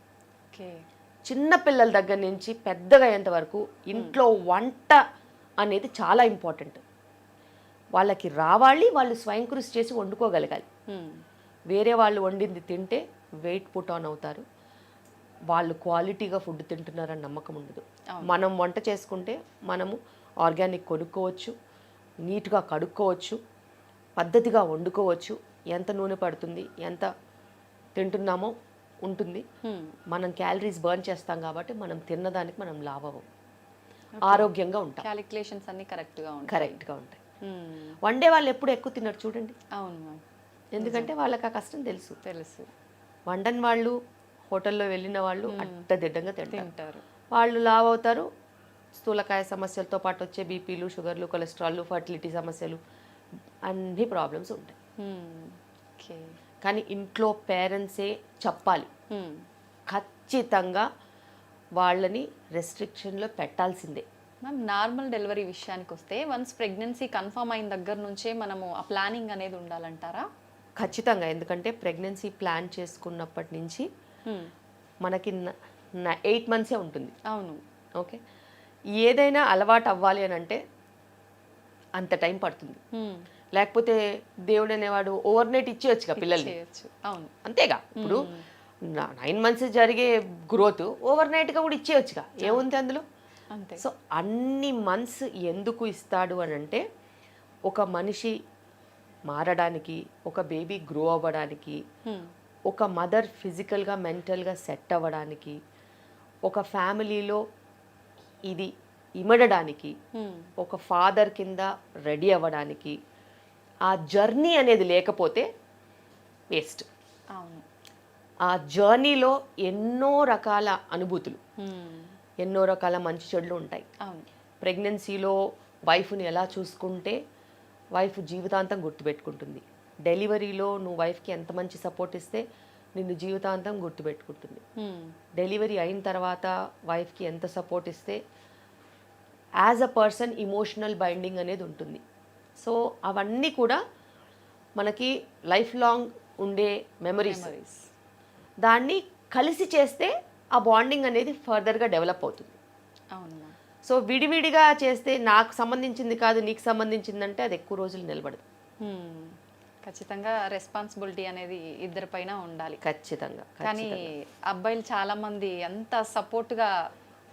చిన్న పిల్లల దగ్గర నుంచి పెద్దగా అయ్యేంత వరకు ఇంట్లో వంట అనేది చాలా ఇంపార్టెంట్. వాళ్ళకి రావాలి, వాళ్ళు స్వయం కృషి చేసి వండుకోగలగాలి. వేరే వాళ్ళు వండింది తింటే వెయిట్ పుట్ ఆన్ అవుతారు. వాళ్ళు క్వాలిటీగా ఫుడ్ తింటున్నారని నమ్మకం ఉండదు. మనం వంట చేసుకుంటే మనము ఆర్గానిక్ కొనుక్కోవచ్చు, నీట్గా కడుక్కోవచ్చు, పద్ధతిగా వండుకోవచ్చు. ఎంత నూనె పడుతుంది, ఎంత తింటున్నామో ఉంటుంది. మనం క్యాలరీస్ బర్న్ చేస్తాం కాబట్టి మనం తిన్నదానికి మనం లావ్ అవ్వం, ఆరోగ్యంగా ఉంటాం. క్యాలిక్యులేషన్స్ అన్ని కరెక్ట్గా ఉంటాయి. వండే వాళ్ళు ఎప్పుడు ఎక్కువ తిన్నారు చూడండి. అవును మ్యామ్. ఎందుకంటే వాళ్ళకి ఆ కష్టం తెలుసు. తెలుసు. వండని వాళ్ళు, హోటల్లో వెళ్ళిన వాళ్ళు అడ్డదిడ్డంగా తింటారు. వాళ్ళు లావ్ అవుతారు. స్థూలకాయ సమస్యలతో పాటు వచ్చే బీపీలు, షుగర్లు, కొలెస్ట్రాల్, ఫర్టిలిటీ సమస్యలు, అన్ని ప్రాబ్లమ్స్ ఉంటాయి. కానీ ఇంట్లో పేరెంట్సే చెప్పాలి, ఖచ్చితంగా వాళ్ళని రెస్ట్రిక్షన్లో పెట్టాల్సిందే. మ్యామ్, నార్మల్ డెలివరీ విషయానికి వస్తే వన్స్ ప్రెగ్నెన్సీ కన్ఫర్మ్ అయిన దగ్గర నుంచే మనము ఆ ప్లానింగ్ అనేది ఉండాలంటారా? ఖచ్చితంగా. ఎందుకంటే ప్రెగ్నెన్సీ ప్లాన్ చేసుకున్నప్పటి నుంచి మనకి 8 months ఉంటుంది. అవును. ఓకే, ఏదైనా అలవాటు అవ్వాలి అని అంటే అంత టైం పడుతుంది. లేకపోతే దేవుడు అనేవాడు ఓవర్ నైట్ ఇచ్చేయచ్చుగా పిల్లల్ని. అవును, అంతేగా. ఇప్పుడు 9 months జరిగే గ్రోత్ ఓవర్ నైట్గా కూడా ఇచ్చేయచ్చుగా, ఏముంది అందులో. అంతే. సో అన్ని మంత్స్ ఎందుకు ఇస్తాడు అని అంటే ఒక మనిషి మారడానికి, ఒక బేబీ గ్రో అవ్వడానికి, ఒక మదర్ ఫిజికల్గా మెంటల్గా సెట్ అవ్వడానికి, ఒక ఫ్యామిలీలో ఇది ఇమడడానికి, ఒక ఫాదర్ కింద రెడీ అవ్వడానికి. ఆ జర్నీ అనేది లేకపోతే వేస్ట్. అవును. ఆ జర్నీలో ఎన్నో రకాల అనుభూతులు, ఎన్నో రకాల మంచి చెడులు ఉంటాయి. అవును. ప్రెగ్నెన్సీలో వైఫ్ని ఎలా చూసుకుంటే వైఫ్ జీవితాంతం గుర్తుపెట్టుకుంటుంది. డెలివరీలో నువ్వు వైఫ్కి ఎంత మంచి సపోర్ట్ ఇస్తే నిన్ను జీవితాంతం గుర్తుపెట్టుకుంటుంది. డెలివరీ అయిన తర్వాత వైఫ్కి ఎంత సపోర్ట్ ఇస్తే as a person emotional binding అనేది ఉంటుంది. సో అవన్నీ కూడా మనకి లైఫ్ లాంగ్ ఉండే మెమరీస్. దాన్ని కలిసి చేస్తే ఆ బాండింగ్ అనేది ఫర్దర్గా డెవలప్ అవుతుంది. అవును. సో విడివిడిగా చేస్తే నాకు సంబంధించింది కాదు నీకు సంబంధించిందంటే అది ఎక్కువ రోజులు నిలబడదు. ఖచ్చితంగా రెస్పాన్సిబిలిటీ అనేది ఇద్దరిపైన ఉండాలి. ఖచ్చితంగా. కానీ అబ్బాయిలు చాలా మంది అంత సపోర్ట్గా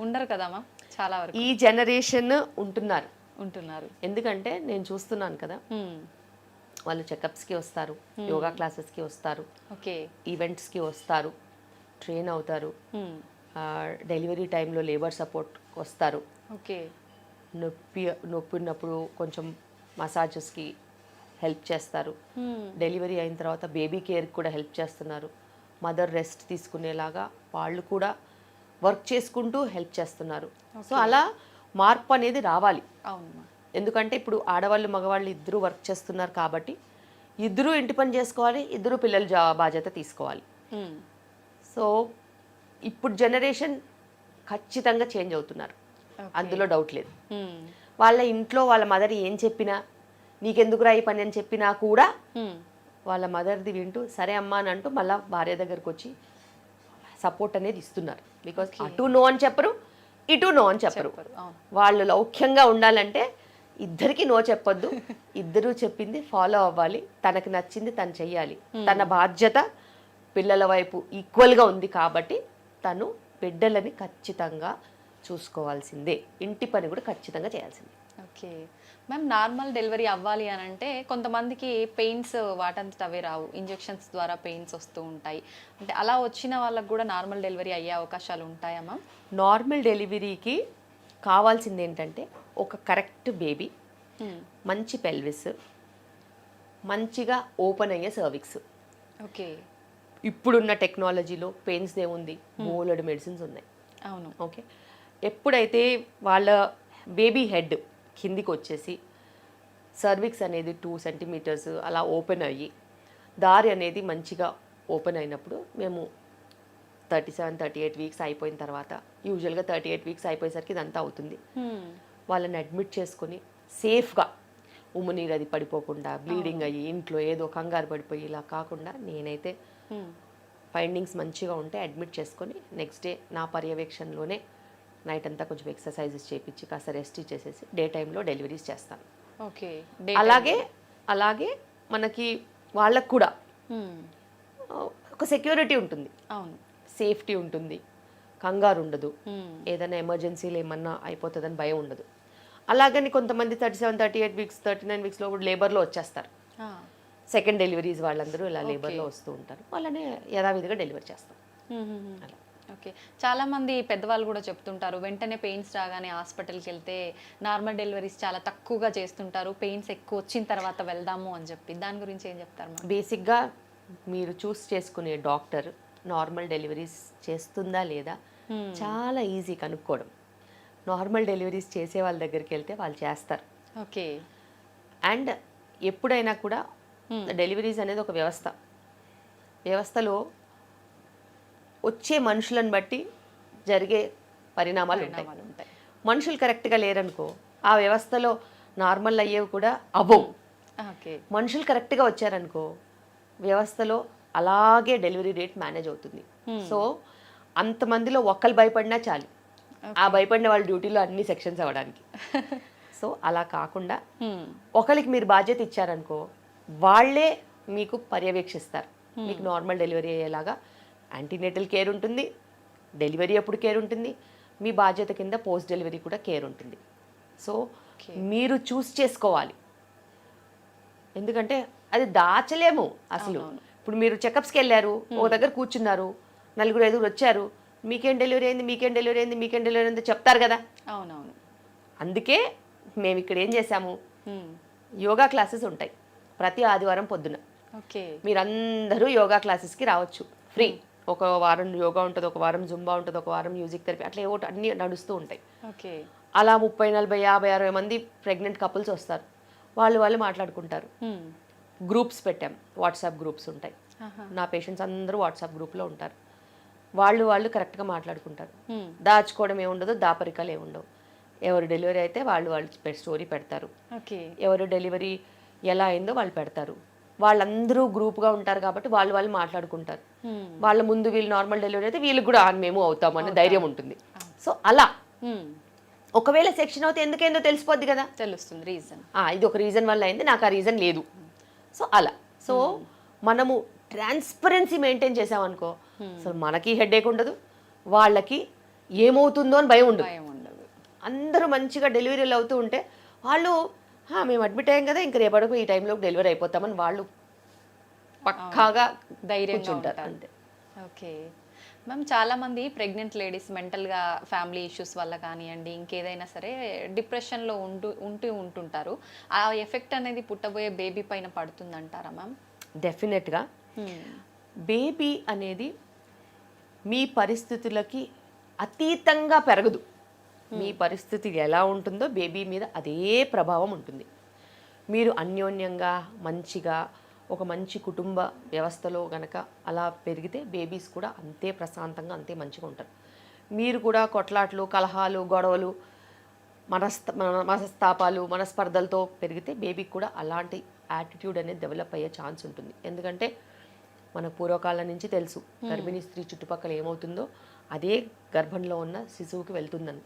ఉండరు కదమ్మా. చాలా వరకు ఈ జనరేషన్ ఉంటున్నారు. ఎందుకంటే నేను చూస్తున్నాను కదా, వాళ్ళు చెకప్స్కి వస్తారు, యోగా క్లాసెస్కి వస్తారు, ఈవెంట్స్కి వస్తారు, ట్రైన్ అవుతారు, డెలివరీ టైంలో లేబర్ సపోర్ట్ వస్తారు, నొప్పి ఉన్నప్పుడు కొంచెం మసాజెస్కి హెల్ప్ చేస్తారు, డెలివరీ అయిన తర్వాత బేబీ కేర్కి కూడా హెల్ప్ చేస్తున్నారు, మదర్ రెస్ట్ తీసుకునేలాగా వాళ్ళు కూడా వర్క్ చేసుకుంటూ హెల్ప్ చేస్తున్నారు. సో అలా మార్పు అనేది రావాలి. ఎందుకంటే ఇప్పుడు ఆడవాళ్ళు మగవాళ్ళు ఇద్దరు వర్క్ చేస్తున్నారు కాబట్టి ఇద్దరు ఇంటి పని చేసుకోవాలి, ఇద్దరు పిల్లల బాధ్యత తీసుకోవాలి. సో ఇప్పుడు జనరేషన్ ఖచ్చితంగా చేంజ్ అవుతున్నారు, అందులో డౌట్ లేదు. వాళ్ళ ఇంట్లో వాళ్ళ మదర్ ఏం చెప్పినా, నీకెందుకురా ఈ పని అని చెప్పినా కూడా వాళ్ళ మదర్ది వింటూ సరే అమ్మా అని అంటూ మళ్ళీ భార్య దగ్గరకు వచ్చి సపోర్ట్ అనేది ఇస్తున్నారు. బికాస్ అటు నో అని చెప్పరు, ఇటు నో అని చెప్పరు. వాళ్ళు లౌక్యంగా ఉండాలంటే ఇద్దరికి నో చెప్పొద్దు, ఇద్దరు చెప్పింది ఫాలో అవ్వాలి, తనకు నచ్చింది తను చెయ్యాలి. తన బాధ్యత పిల్లల వైపు ఈక్వల్గా ఉంది కాబట్టి తను బిడ్డలని ఖచ్చితంగా చూసుకోవాల్సిందే, ఇంటి పని కూడా ఖచ్చితంగా చేయాల్సిందే. ఓకే మ్యామ్, నార్మల్ డెలివరీ అవ్వాలి అని అంటే కొంతమందికి పెయిన్స్ వాటంతట అవే రావు, ఇంజెక్షన్స్ ద్వారా పెయిన్స్ వస్తూ ఉంటాయి. అంటే అలా వచ్చిన వాళ్ళకు కూడా నార్మల్ డెలివరీ అయ్యే అవకాశాలు ఉంటాయా మ్యామ్? నార్మల్ డెలివరీకి కావాల్సింది ఏంటంటే ఒక కరెక్ట్ బేబీ, మంచి పెల్విస్, మంచిగా ఓపెన్ అయ్యే సర్విక్స్. ఓకే, ఇప్పుడున్న టెక్నాలజీలో పెయిన్స్ ఏముంది, బోలెడు మెడిసిన్స్ ఉన్నాయి. అవును. ఓకే, ఎప్పుడైతే వాళ్ళ బేబీ హెడ్ కిందికి వచ్చేసి సర్విక్స్ అనేది 2 centimeters అలా ఓపెన్ అయ్యి దారి అనేది మంచిగా ఓపెన్ అయినప్పుడు మేము 37-38 weeks అయిపోయిన తర్వాత, యూజువల్గా 38 weeks అయిపోయేసరికి ఇదంతా అవుతుంది. వాళ్ళని అడ్మిట్ చేసుకొని సేఫ్గా ఉమ్మునీరు అది పడిపోకుండా, బ్లీడింగ్ అయ్యి ఇంట్లో ఏదో కంగారు పడిపోయి ఇలా కాకుండా నేనైతే ఫైండింగ్స్ మంచిగా ఉంటే అడ్మిట్ చేసుకొని నెక్స్ట్ డే నా పర్యవేక్షణలోనే నైట్ అంతా కొంచెం ఎక్సర్సైజెస్ చేయించి కాస్త రెస్ట్ ఇచ్చేసేసి డే టైంలో డెలివరీస్ చేస్తాను. ఓకే, అలాగే మనకి వాళ్ళకు కూడా ఒక సెక్యూరిటీ ఉంటుంది, అవును, సేఫ్టీ ఉంటుంది, కంగారు ఉండదు, ఏదైనా ఎమర్జెన్సీలు ఏమన్నా అయిపోతుందని భయం ఉండదు. అలాగని కొంతమంది 37, 38 వీక్స్, 39 వీక్స్లో కూడా లేబర్లో వచ్చేస్తారు. సెకండ్ డెలివరీస్ వాళ్ళందరూ ఇలా లేబర్లో వస్తూ ఉంటారు. వాళ్ళని యథావిధిగా డెలివరీ చేస్తాం. అలా. ఓకే. చాలా మంది పెద్దవాళ్ళు కూడా చెప్తుంటారు, వెంటనే పెయిన్స్ రాగానే హాస్పిటల్కి వెళ్తే నార్మల్ డెలివరీస్ చాలా తక్కువగా చేస్తుంటారు, పెయిన్స్ ఎక్కువ వచ్చిన తర్వాత వెళ్దాము అని చెప్పి. దాని గురించి ఏం చెప్తారు? బేసిక్గా మీరు చూస్ చేసుకునే డాక్టర్ నార్మల్ డెలివరీస్ చేస్తుందా లేదా చాలా ఈజీ కనుక్కోవడం. నార్మల్ డెలివరీస్ చేసే వాళ్ళ దగ్గరికి వెళ్తే వాళ్ళు చేస్తారు. ఓకే. అండ్ ఎప్పుడైనా కూడా డెలివరీస్ అనేది ఒక వ్యవస్థలో వచ్చే మనుషులను బట్టి జరిగే పరిణామాలు ఉంటాయి. మనుషులు కరెక్ట్గా లేరనుకో ఆ వ్యవస్థలో నార్మల్ అయ్యేవి కూడా అవ్వవు. మనుషులు కరెక్ట్గా వచ్చారనుకో వ్యవస్థలో అలాగే డెలివరీ రేట్ మేనేజ్ అవుతుంది. సో అంతమందిలో ఒక్కరు భయపడినా చాలు, ఆ భయపడిన వాళ్ళ డ్యూటీలో అన్ని సెక్షన్స్ అవ్వడానికి. సో అలా కాకుండా ఒకరికి మీరు బాధ్యత ఇచ్చారనుకో వాళ్ళే మీకు పర్యవేక్షిస్తారు. మీకు నార్మల్ డెలివరీ అయ్యేలాగా యాంటీనేటల్ కేర్ ఉంటుంది, డెలివరీ అప్పుడు కేర్ ఉంటుంది, మీ బాధ్యత కింద పోస్ట్ డెలివరీ కూడా కేర్ ఉంటుంది. సో మీరు చూస్ చేసుకోవాలి, ఎందుకంటే అది దాచలేము అసలు. ఇప్పుడు మీరు చెకప్స్కి వెళ్ళారు, ఒక దగ్గర కూర్చున్నారు, 4-5 వచ్చారు, మీకేం డెలివరీ అయింది చెప్తారు కదా. అవునవును. అందుకే మేము ఇక్కడ ఏం చేసాము, యోగా క్లాసెస్ ఉంటాయి ప్రతి ఆదివారం పొద్దున. మీరందరూ యోగా క్లాసెస్కి రావచ్చు ఫ్రీ. ఒక వారం యోగా ఉంటుంది, ఒక వారం జుంబా ఉంటుంది, ఒక వారం మ్యూజిక్ థెరపీ, అట్లా ఏవో అన్నీ నడుస్తూ ఉంటాయి. అలా 30, 40, 50, 60 మంది ప్రెగ్నెంట్ కపుల్స్ వస్తారు. వాళ్ళు మాట్లాడుకుంటారు. గ్రూప్స్ పెట్టాం, వాట్సాప్ గ్రూప్స్ ఉంటాయి. నా పేషెంట్స్ అందరూ వాట్సాప్ గ్రూప్లో ఉంటారు. వాళ్ళు కరెక్ట్గా మాట్లాడుకుంటారు. దాచుకోవడం ఏముండదు, దాపరికాలు ఏముండవు. ఎవరు డెలివరీ అయితే వాళ్ళు స్టోరీ పెడతారు. ఎవరు డెలివరీ ఎలా అయిందో వాళ్ళు పెడతారు. వాళ్ళందరూ గ్రూప్గా ఉంటారు కాబట్టి వాళ్ళు మాట్లాడుకుంటారు. వాళ్ళ ముందు వీళ్ళు నార్మల్ డెలివరీ అయితే వీళ్ళకి కూడా మేము అవుతామని ధైర్యం ఉంటుంది. సో అలా ఒకవేళ సెక్షన్ అవుతే ఎందుకైందో తెలిసిపోద్ది కదా, తెలుస్తుంది రీజన్. ఇది ఒక రీజన్ వల్ల అయింది, నాకు ఆ రీజన్ లేదు. సో అలా మనము ట్రాన్స్పరెన్సీ మెయింటైన్ చేసామనుకో అసలు మనకి హెడేక్ ఉండదు, వాళ్ళకి ఏమవుతుందో అని భయం ఉండదు. అందరూ మంచిగా డెలివరీలు అవుతూ ఉంటే వాళ్ళు మేము అడ్మిట్ అయ్యాం కదా, ఇంక రేపటికి ఈ టైంలో డెలివరీ అయిపోతామని వాళ్ళు పక్కాగా ధైర్యంగా ఉంటారు. అంతే. ఓకే మ్యామ్, చాలామంది ప్రెగ్నెంట్ లేడీస్ మెంటల్గా ఫ్యామిలీ ఇష్యూస్ వల్ల కానివ్వండి, ఇంకేదైనా సరే డిప్రెషన్లో ఉంటుంటారు. ఆ ఎఫెక్ట్ అనేది పుట్టబోయే బేబీ పైన పడుతుందంటారా మ్యామ్? డెఫినెట్గా. బేబీ అనేది మీ పరిస్థితులకి అతీతంగా పెరగదు. మీ పరిస్థితి ఎలా ఉంటుందో బేబీ మీద అదే ప్రభావం ఉంటుంది. మీరు అన్యోన్యంగా మంచిగా ఒక మంచి కుటుంబ వ్యవస్థలో గనక అలా పెరిగితే బేబీస్ కూడా అంతే ప్రశాంతంగా అంతే మంచిగా ఉంటారు. మీరు కూడా కొట్లాట్లు, కలహాలు, గొడవలు, మనస్తాపాలు, మనస్పర్ధలతో పెరిగితే బేబీకి కూడా అలాంటి యాటిట్యూడ్ అనేది డెవలప్ అయ్యే ఛాన్స్ ఉంటుంది. ఎందుకంటే మనకు పూర్వకాలం నుంచి తెలుసు గర్భిణీ స్త్రీ చుట్టుపక్కల ఏమవుతుందో అదే గర్భంలో ఉన్న శిశువుకి వెళ్తుందని.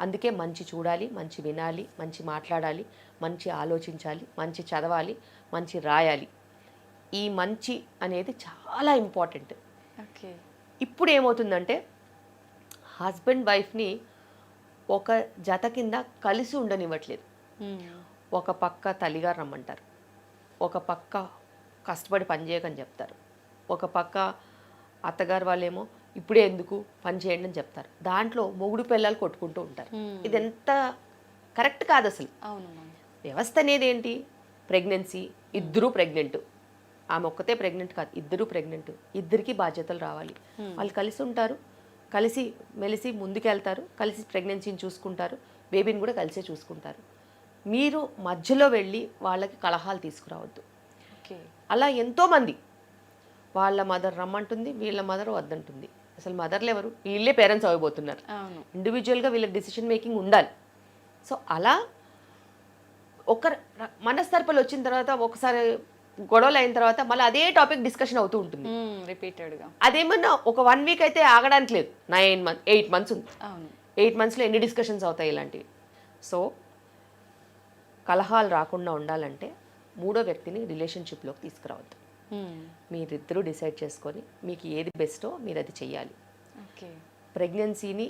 అందుకే మంచి చూడాలి, మంచి వినాలి, మంచి మాట్లాడాలి, మంచి ఆలోచించాలి, మంచి చదవాలి, మంచి రాయాలి. ఈ మంచి అనేది చాలా ఇంపార్టెంట్. ఇప్పుడు ఏమవుతుందంటే హస్బెండ్ వైఫ్ని ఒక జత కింద కలిసి ఉండనివ్వట్లేదు. ఒక పక్క తల్లిగారు రమ్మంటారు, ఒక పక్క కష్టపడి పనిచేయకని చెప్తారు, ఒక పక్క అత్తగారు వాళ్ళేమో ఇప్పుడే ఎందుకు పని చేయండి అని చెప్తారు. దాంట్లో మొగుడు పిల్లలు కొట్టుకుంటూ ఉంటారు. ఇది ఎంత కరెక్ట్ కాదు అసలు. వ్యవస్థ అనేది ఏంటి, ప్రెగ్నెన్సీ, ఇద్దరూ ప్రెగ్నెంట్, ఆమె ఒక్కతే ప్రెగ్నెంట్ కాదు, ఇద్దరూ ప్రెగ్నెంట్, ఇద్దరికి బాధ్యతలు రావాలి. వాళ్ళు కలిసి ఉంటారు, కలిసి మెలిసి ముందుకెళ్తారు, కలిసి ప్రెగ్నెన్సీని చూసుకుంటారు, బేబీని కూడా కలిసే చూసుకుంటారు. మీరు మధ్యలో వెళ్ళి వాళ్ళకి కలహాలు తీసుకురావద్దు. అలా ఎంతోమంది వాళ్ళ మదర్ రమ్మంటుంది, వీళ్ళ మదర్ వద్దంటుంది. అసలు మదర్లు ఎవరు, వీళ్ళే పేరెంట్స్ అవ్వబోతున్నారు. ఇండివిజువల్గా వీళ్ళకి డిసిషన్ మేకింగ్ ఉండాలి. సో అలా ఒక మనస్తర్పలు వచ్చిన తర్వాత ఒకసారి గొడవలు అయిన తర్వాత మళ్ళీ అదే టాపిక్ డిస్కషన్ అవుతూ ఉంటుంది రిపీటెడ్గా. అదేమన్నా ఒక 1 వీక్ అయితే ఆగడానికి లేదు, 8 months ఉంది. 8 monthsలో ఎన్ని డిస్కషన్స్ అవుతాయి ఇలాంటివి. సో కలహాలు రాకుండా ఉండాలంటే మూడో వ్యక్తిని రిలేషన్షిప్లోకి తీసుకురావద్దు. మీరిద్దరూ డిసైడ్ చేసుకొని మీకు ఏది బెస్టో మీరు అది చెయ్యాలి. ప్రెగ్నెన్సీని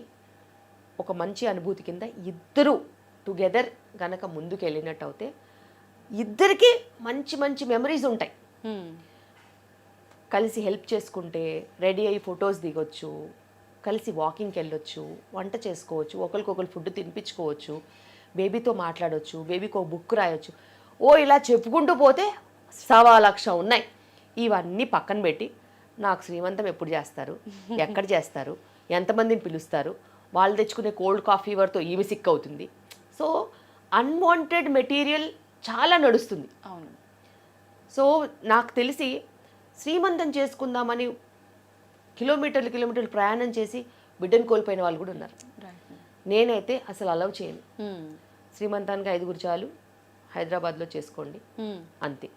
ఒక మంచి అనుభూతి కింద ఇద్దరు టుగెదర్ గనక ముందుకు వెళ్ళినట్టు అయితే ఇద్దరికి మంచి మంచి మెమరీస్ ఉంటాయి. కలిసి హెల్ప్ చేసుకుంటే రెడీ అయ్యి ఫొటోస్ దిగొచ్చు, కలిసి వాకింగ్కి వెళ్ళొచ్చు, వంట చేసుకోవచ్చు, ఒకరికొకరు ఫుడ్ తినిపించుకోవచ్చు, బేబీతో మాట్లాడవచ్చు, బేబీకి ఒక బుక్ రాయొచ్చు. ఇలా చెప్పుకుంటూ పోతే 1,00,000 ఉన్నాయి. ఇవన్నీ పక్కన పెట్టి నాకు శ్రీమంతం ఎప్పుడు చేస్తారు, ఎక్కడ చేస్తారు, ఎంతమందిని పిలుస్తారు, వాళ్ళు తెచ్చుకునే కోల్డ్ కాఫీ వరతో ఈమె సిక్ అవుతుంది. సో అన్వాంటెడ్ మెటీరియల్ చాలా నడుస్తుంది. అవును. సో నాకు తెలిసి శ్రీమంతం చేసుకుందామని కిలోమీటర్లు ప్రయాణం చేసి బిడ్డను కోల్పోయిన వాళ్ళు కూడా ఉన్నారు. నేనైతే అసలు అలౌ చేయను. శ్రీమంతానికి 5 చాలు, హైదరాబాద్లో చేసుకోండి అంతే.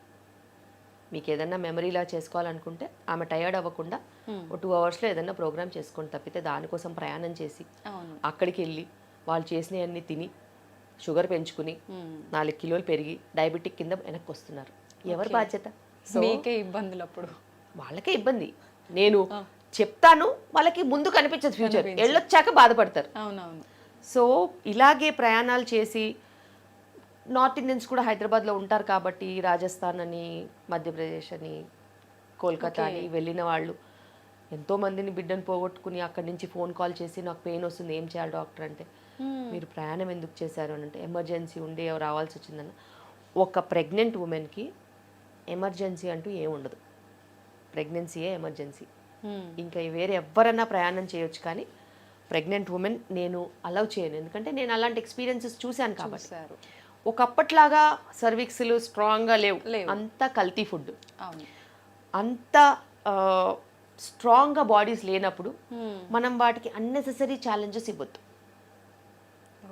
మీకు ఏదన్నా మెమరీలా చేసుకోవాలనుకుంటే ఆమె టయర్డ్ అవ్వకుండా 2 అవర్స్లో ఏదన్నా ప్రోగ్రామ్ చేసుకోండి తప్పితే దానికోసం ప్రయాణం చేసి అక్కడికి వెళ్ళి వాళ్ళు చేసినవన్నీ తిని షుగర్ పెంచుకుని 4 కిలోలు పెరిగి డయాబెటిక్ కింద వెనక్కి వస్తున్నారు. ఎవరి బాధ్యత? మీకే ఇబ్బందులు. అప్పుడు వాళ్ళకే ఇబ్బంది. నేను చెప్తాను, వాళ్ళకి ముందు కనిపించదు ఫ్యూచర్, వెళ్ళొచ్చాక బాధపడతారు. అవునవును. సో ఇలాగే ప్రయాణాలు చేసి నార్త్ ఇండియన్స్ కూడా హైదరాబాద్లో ఉంటారు కాబట్టి రాజస్థాన్ అని, మధ్యప్రదేశ్ అని, కోల్కతా అని వెళ్ళిన వాళ్ళు ఎంతోమందిని బిడ్డను పోగొట్టుకుని అక్కడి నుంచి ఫోన్ కాల్ చేసి నాకు పెయిన్ వస్తుంది, ఏం చేయాలి డాక్టర్ అంటే, మీరు ప్రయాణం ఎందుకు చేశారు అని అంటే ఎమర్జెన్సీ ఉండి రావాల్సి వచ్చిందన్న. ఒక ప్రెగ్నెంట్ ఉమెన్కి ఎమర్జెన్సీ అంటూ ఏముండదు. ప్రెగ్నెన్సీయే ఎమర్జెన్సీ. ఇంకా వేరే ఎవరన్నా ప్రయాణం చేయొచ్చు కానీ ప్రెగ్నెంట్ ఉమెన్ నేను అలౌ చేయను. ఎందుకంటే నేను అలాంటి ఎక్స్పీరియన్సెస్ చూశాను కాబట్టి. ఒకప్పట్లాగా సర్విక్స్లు స్ట్రాంగ్గా లేవు, అంత కల్తీ ఫుడ్, అంత స్ట్రాంగ్గా బాడీస్ లేనప్పుడు మనం వాటికి అన్నెసెసరీ ఛాలెంజెస్ ఇవ్వద్దు.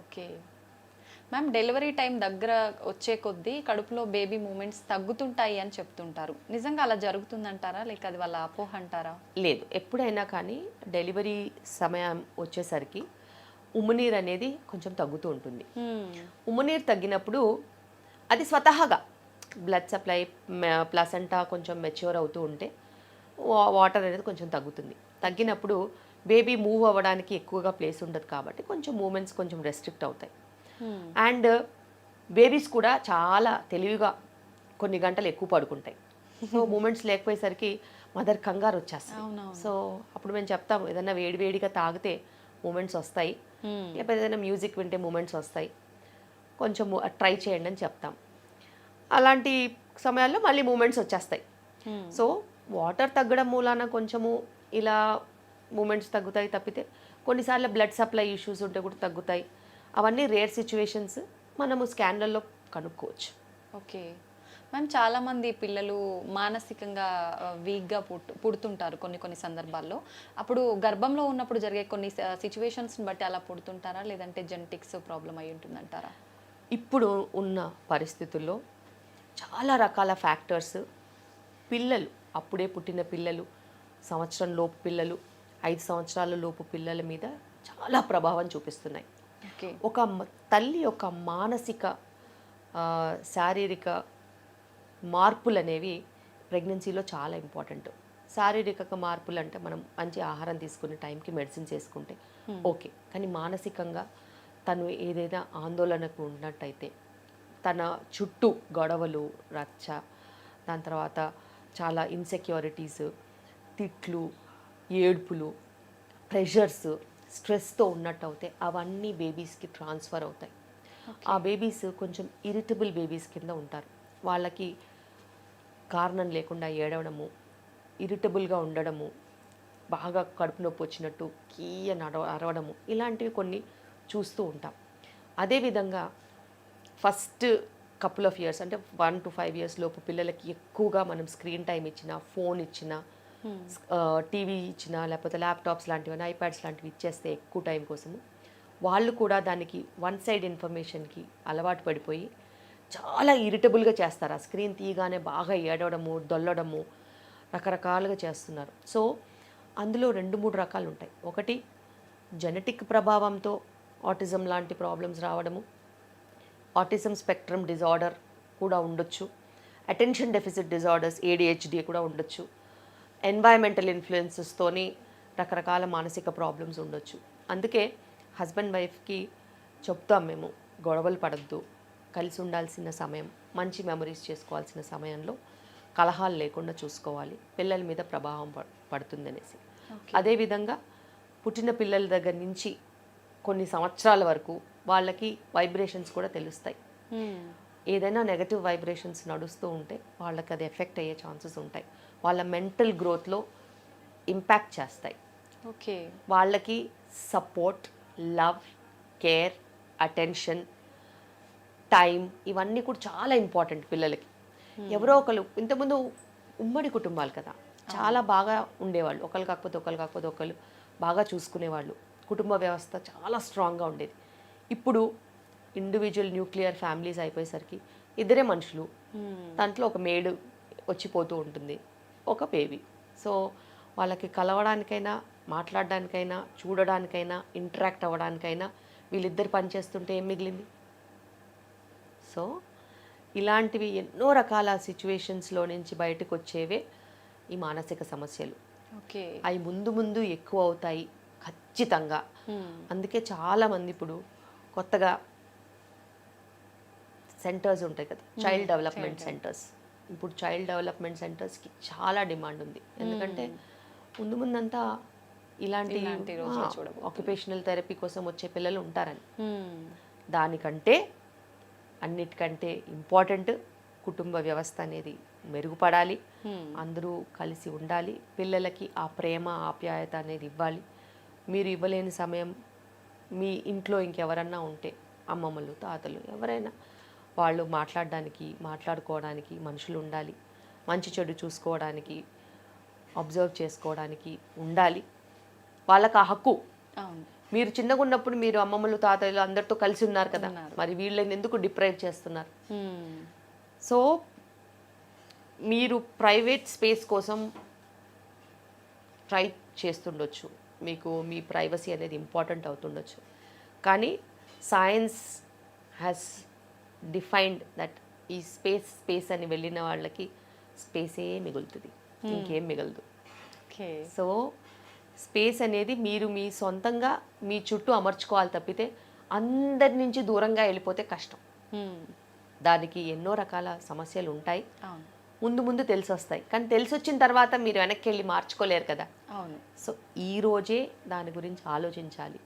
ఓకే మ్యామ్, డెలివరీ టైం దగ్గర వచ్చే కొద్దీ కడుపులో బేబీ మూమెంట్స్ తగ్గుతుంటాయి అని చెప్తుంటారు. నిజంగా అలా జరుగుతుందంటారా, లేక అది వాళ్ళ అపోహ అంటారా? లేదు, ఎప్పుడైనా కానీ డెలివరీ సమయం వచ్చేసరికి ఉమ్మునీరు అనేది కొంచెం తగ్గుతూ ఉంటుంది. ఉమ్మునీరు తగ్గినప్పుడు అది స్వతహాగా బ్లడ్ సప్లై ప్లసెంటా కొంచెం మెచ్యూర్ అవుతూ ఉంటే వాటర్ అనేది కొంచెం తగ్గుతుంది. తగ్గినప్పుడు బేబీ మూవ్ అవ్వడానికి ఎక్కువగా ప్లేస్ ఉండదు కాబట్టి కొంచెం మూమెంట్స్ కొంచెం రెస్ట్రిక్ట్ అవుతాయి. అండ్ బేబీస్ కూడా చాలా తెలివిగా కొన్ని గంటలు ఎక్కువ పడుకుంటాయి. సో మూమెంట్స్ లేకపోయేసరికి మదర్ కంగారు వచ్చేస్తాయి. సో అప్పుడు మేము చెప్తాము, ఏదైనా వేడివేడిగా తాగితే మూమెంట్స్ వస్తాయి, లేకపోతే ఏదైనా మ్యూజిక్ వింటే మూమెంట్స్ వస్తాయి, కొంచెం ట్రై చేయండి అని చెప్తాం. అలాంటి సమయాల్లో మళ్ళీ మూమెంట్స్ వచ్చేస్తాయి. సో వాటర్ తగ్గడం మూలాన కొంచెము ఇలా మూమెంట్స్ తగ్గుతాయి తప్పితే కొన్నిసార్లు బ్లడ్ సప్లై ఇష్యూస్ ఉంటే కూడా తగ్గుతాయి. అవన్నీ రేర్ సిచ్యువేషన్స్, మనము స్కాన్లలో కనుక్కోవచ్చు. ఓకే మ్యామ్, చాలామంది పిల్లలు మానసికంగా వీక్గా పుడుతుంటారు కొన్ని సందర్భాల్లో. అప్పుడు గర్భంలో ఉన్నప్పుడు జరిగే కొన్ని సిచ్యువేషన్స్ని బట్టి అలా పుడుతుంటారా, లేదంటే జెనెటిక్స్ ప్రాబ్లం అయి ఉంటుందంటారా? ఇప్పుడు ఉన్న పరిస్థితుల్లో చాలా రకాల ఫ్యాక్టర్స్ పిల్లలు, అప్పుడే పుట్టిన పిల్లలు, సంవత్సరం లోపు పిల్లలు, 5 సంవత్సరాల లోపు పిల్లల మీద చాలా ప్రభావం చూపిస్తున్నాయి. ఒక తల్లి యొక్క మానసిక శారీరక మార్పులు అనేవి ప్రెగ్నెన్సీలో చాలా ఇంపార్టెంట్. శారీరక మార్పులు అంటే మనం మంచి ఆహారం తీసుకునే టైంకి మెడిసిన్స్ వేసుకుంటే ఓకే, కానీ మానసికంగా తను ఏదైనా ఆందోళనకు ఉన్నట్టయితే తన చుట్టూ గొడవలు, రచ్చ, దాని తర్వాత చాలా ఇన్సెక్యూరిటీస్, తిట్లు, ఏడుపులు, ప్రెషర్స్, స్ట్రెస్తో ఉన్నట్టు అవుతాయి. అవన్నీ బేబీస్కి ట్రాన్స్ఫర్ అవుతాయి. ఆ బేబీస్ కొంచెం ఇరిటబుల్ బేబీస్ కింద ఉంటారు. వాళ్ళకి కారణం లేకుండా ఏడవడము, ఇరిటబుల్గా ఉండడము, బాగా కడుపు నొప్పి వచ్చినట్టు కీయని అరవడము, ఇలాంటివి కొన్ని చూస్తూ ఉంటాం. అదేవిధంగా ఫస్ట్ కపుల్ ఆఫ్ ఇయర్స్ అంటే 1 to 5 years లోపు పిల్లలకి ఎక్కువగా మనం స్క్రీన్ టైం ఇచ్చినా, ఫోన్ ఇచ్చినా, టీవీ ఇచ్చినా, లేకపోతే ల్యాప్టాప్స్ లాంటివి, ఐప్యాడ్స్ లాంటివి ఇచ్చేస్తే ఎక్కువ టైం కోసము వాళ్ళు కూడా దానికి వన్ సైడ్ ఇన్ఫర్మేషన్కి అలవాటు పడిపోయి చాలా ఇరిటబుల్గా చేస్తారు. ఆ స్క్రీన్ తీయగానే బాగా ఏడవడము, దొల్లడము, రకరకాలుగా చేస్తున్నారు. సో అందులో 2-3 రకాలు ఉంటాయి. ఒకటి జెనెటిక్ ప్రభావంతో ఆటిజం లాంటి ప్రాబ్లమ్స్ రావడము, ఆటిజం స్పెక్ట్రమ్ డిజార్డర్ కూడా ఉండొచ్చు, అటెన్షన్ డెఫిసిట్ డిజార్డర్స్ ADHD కూడా ఉండొచ్చు, ఎన్వైరన్మెంటల్ ఇన్ఫ్లుయెన్సెస్తోని రకరకాల మానసిక ప్రాబ్లమ్స్ ఉండొచ్చు. అందుకే హస్బెండ్ వైఫ్కి చెప్తాం మేము, గొడవలు పడద్దు, కలిసి ఉండాల్సిన సమయం, మంచి మెమరీస్ చేసుకోవాల్సిన సమయంలో కలహాలు లేకుండా చూసుకోవాలి, పిల్లల మీద ప్రభావం పడుతుంది అనేసి. అదేవిధంగా పుట్టిన పిల్లల దగ్గర నుంచి కొన్ని సంవత్సరాల వరకు వాళ్ళకి వైబ్రేషన్స్ కూడా తెలుస్తాయి. ఏదైనా నెగటివ్ వైబ్రేషన్స్ నడుస్తూ ఉంటే వాళ్ళకి అది ఎఫెక్ట్ అయ్యే ఛాన్సెస్ ఉంటాయి. వాళ్ళ మెంటల్ గ్రోత్లో ఇంపాక్ట్ చేస్తాయి. ఓకే, వాళ్ళకి support, love, care, attention, time ఇవన్నీ కూడా చాలా ఇంపార్టెంట్ పిల్లలకి. ఎవరో ఒకరు ఇంతకుముందు ఉమ్మడి కుటుంబాలు కదా, చాలా బాగా ఉండేవాళ్ళు, ఒకరు కాకపోతే ఒకరు బాగా చూసుకునేవాళ్ళు, కుటుంబ వ్యవస్థ చాలా స్ట్రాంగ్గా ఉండేది. ఇప్పుడు ఇండివిజువల్ న్యూక్లియర్ ఫ్యామిలీస్ అయిపోయేసరికి ఇద్దరే మనుషులు, దాంట్లో ఒక మేడు వచ్చిపోతూ ఉంటుంది, ఒక బేబీ. సో వాళ్ళకి కలవడానికైనా, మాట్లాడడానికైనా, చూడడానికైనా, ఇంటరాక్ట్ అవ్వడానికైనా వీళ్ళిద్దరు పనిచేస్తుంటే ఏం మిగిలింది? సో ఇలాంటివి ఎన్నో రకాల సిచ్యువేషన్స్లో నుంచి బయటకు వచ్చేవే ఈ మానసిక సమస్యలు. ఓకే, అవి ముందు ముందు ఎక్కువ అవుతాయి ఖచ్చితంగా. అందుకే చాలామంది ఇప్పుడు కొత్తగా సెంటర్స్ ఉంటాయి కదా, చైల్డ్ డెవలప్మెంట్ సెంటర్స్. ఇప్పుడు చైల్డ్ డెవలప్మెంట్ సెంటర్స్కి చాలా డిమాండ్ ఉంది. ఎందుకంటే ముందు ముందంతా ఇలాంటి ఆక్యుపేషనల్ థెరపీ కోసం వచ్చే పిల్లలు ఉంటారని. దానికంటే అన్నిటికంటే ఇంపార్టెంట్ కుటుంబ వ్యవస్థ అనేది మెరుగుపడాలి, అందరూ కలిసి ఉండాలి, పిల్లలకి ఆ ప్రేమ, ఆప్యాయత అనేది ఇవ్వాలి. మీరు ఇవ్వలేని సమయం మీ ఇంట్లో ఇంకెవరన్నా ఉంటే, అమ్మమ్మలు, తాతలు, ఎవరైనా, వాళ్ళు మాట్లాడుకోవడానికి మనుషులు ఉండాలి, మంచి చెడు చూసుకోవడానికి, అబ్జర్వ్ చేసుకోవడానికి ఉండాలి. వాళ్ళకి ఆ హక్కు. మీరు చిన్నగా ఉన్నప్పుడు మీరు అమ్మమ్మలు, తాతలు అందరితో కలిసి ఉన్నారు కదా, మరి వీళ్ళని ఎందుకు డిప్రైవ్ చేస్తున్నారు? సో మీరు ప్రైవేట్ స్పేస్ కోసం ట్రై చేస్తుండొచ్చు, మీకు మీ ప్రైవసీ అనేది ఇంపార్టెంట్ అవుతుండొచ్చు, కానీ సైన్స్ హ్యాస్ డిఫైన్డ్ దట్ ఈ స్పేస్ అని వెళ్ళిన వాళ్ళకి స్పేసే మిగులుతుంది, ఇంకేం మిగలదు. సో స్పేస్ అనేది మీరు మీ సొంతంగా మీ చుట్టూ అమర్చుకోవాలి తప్పితే అందరి నుంచి దూరంగా వెళ్ళిపోతే కష్టం. దానికి ఎన్నో రకాల సమస్యలు ఉంటాయి, ముందు ముందు తెలిసి వస్తాయి, కానీ తెలిసి వచ్చిన తర్వాత మీరు వెనక్కి వెళ్ళి మార్చుకోలేరు కదా. సో ఈ రోజే దాని గురించి ఆలోచించాలి.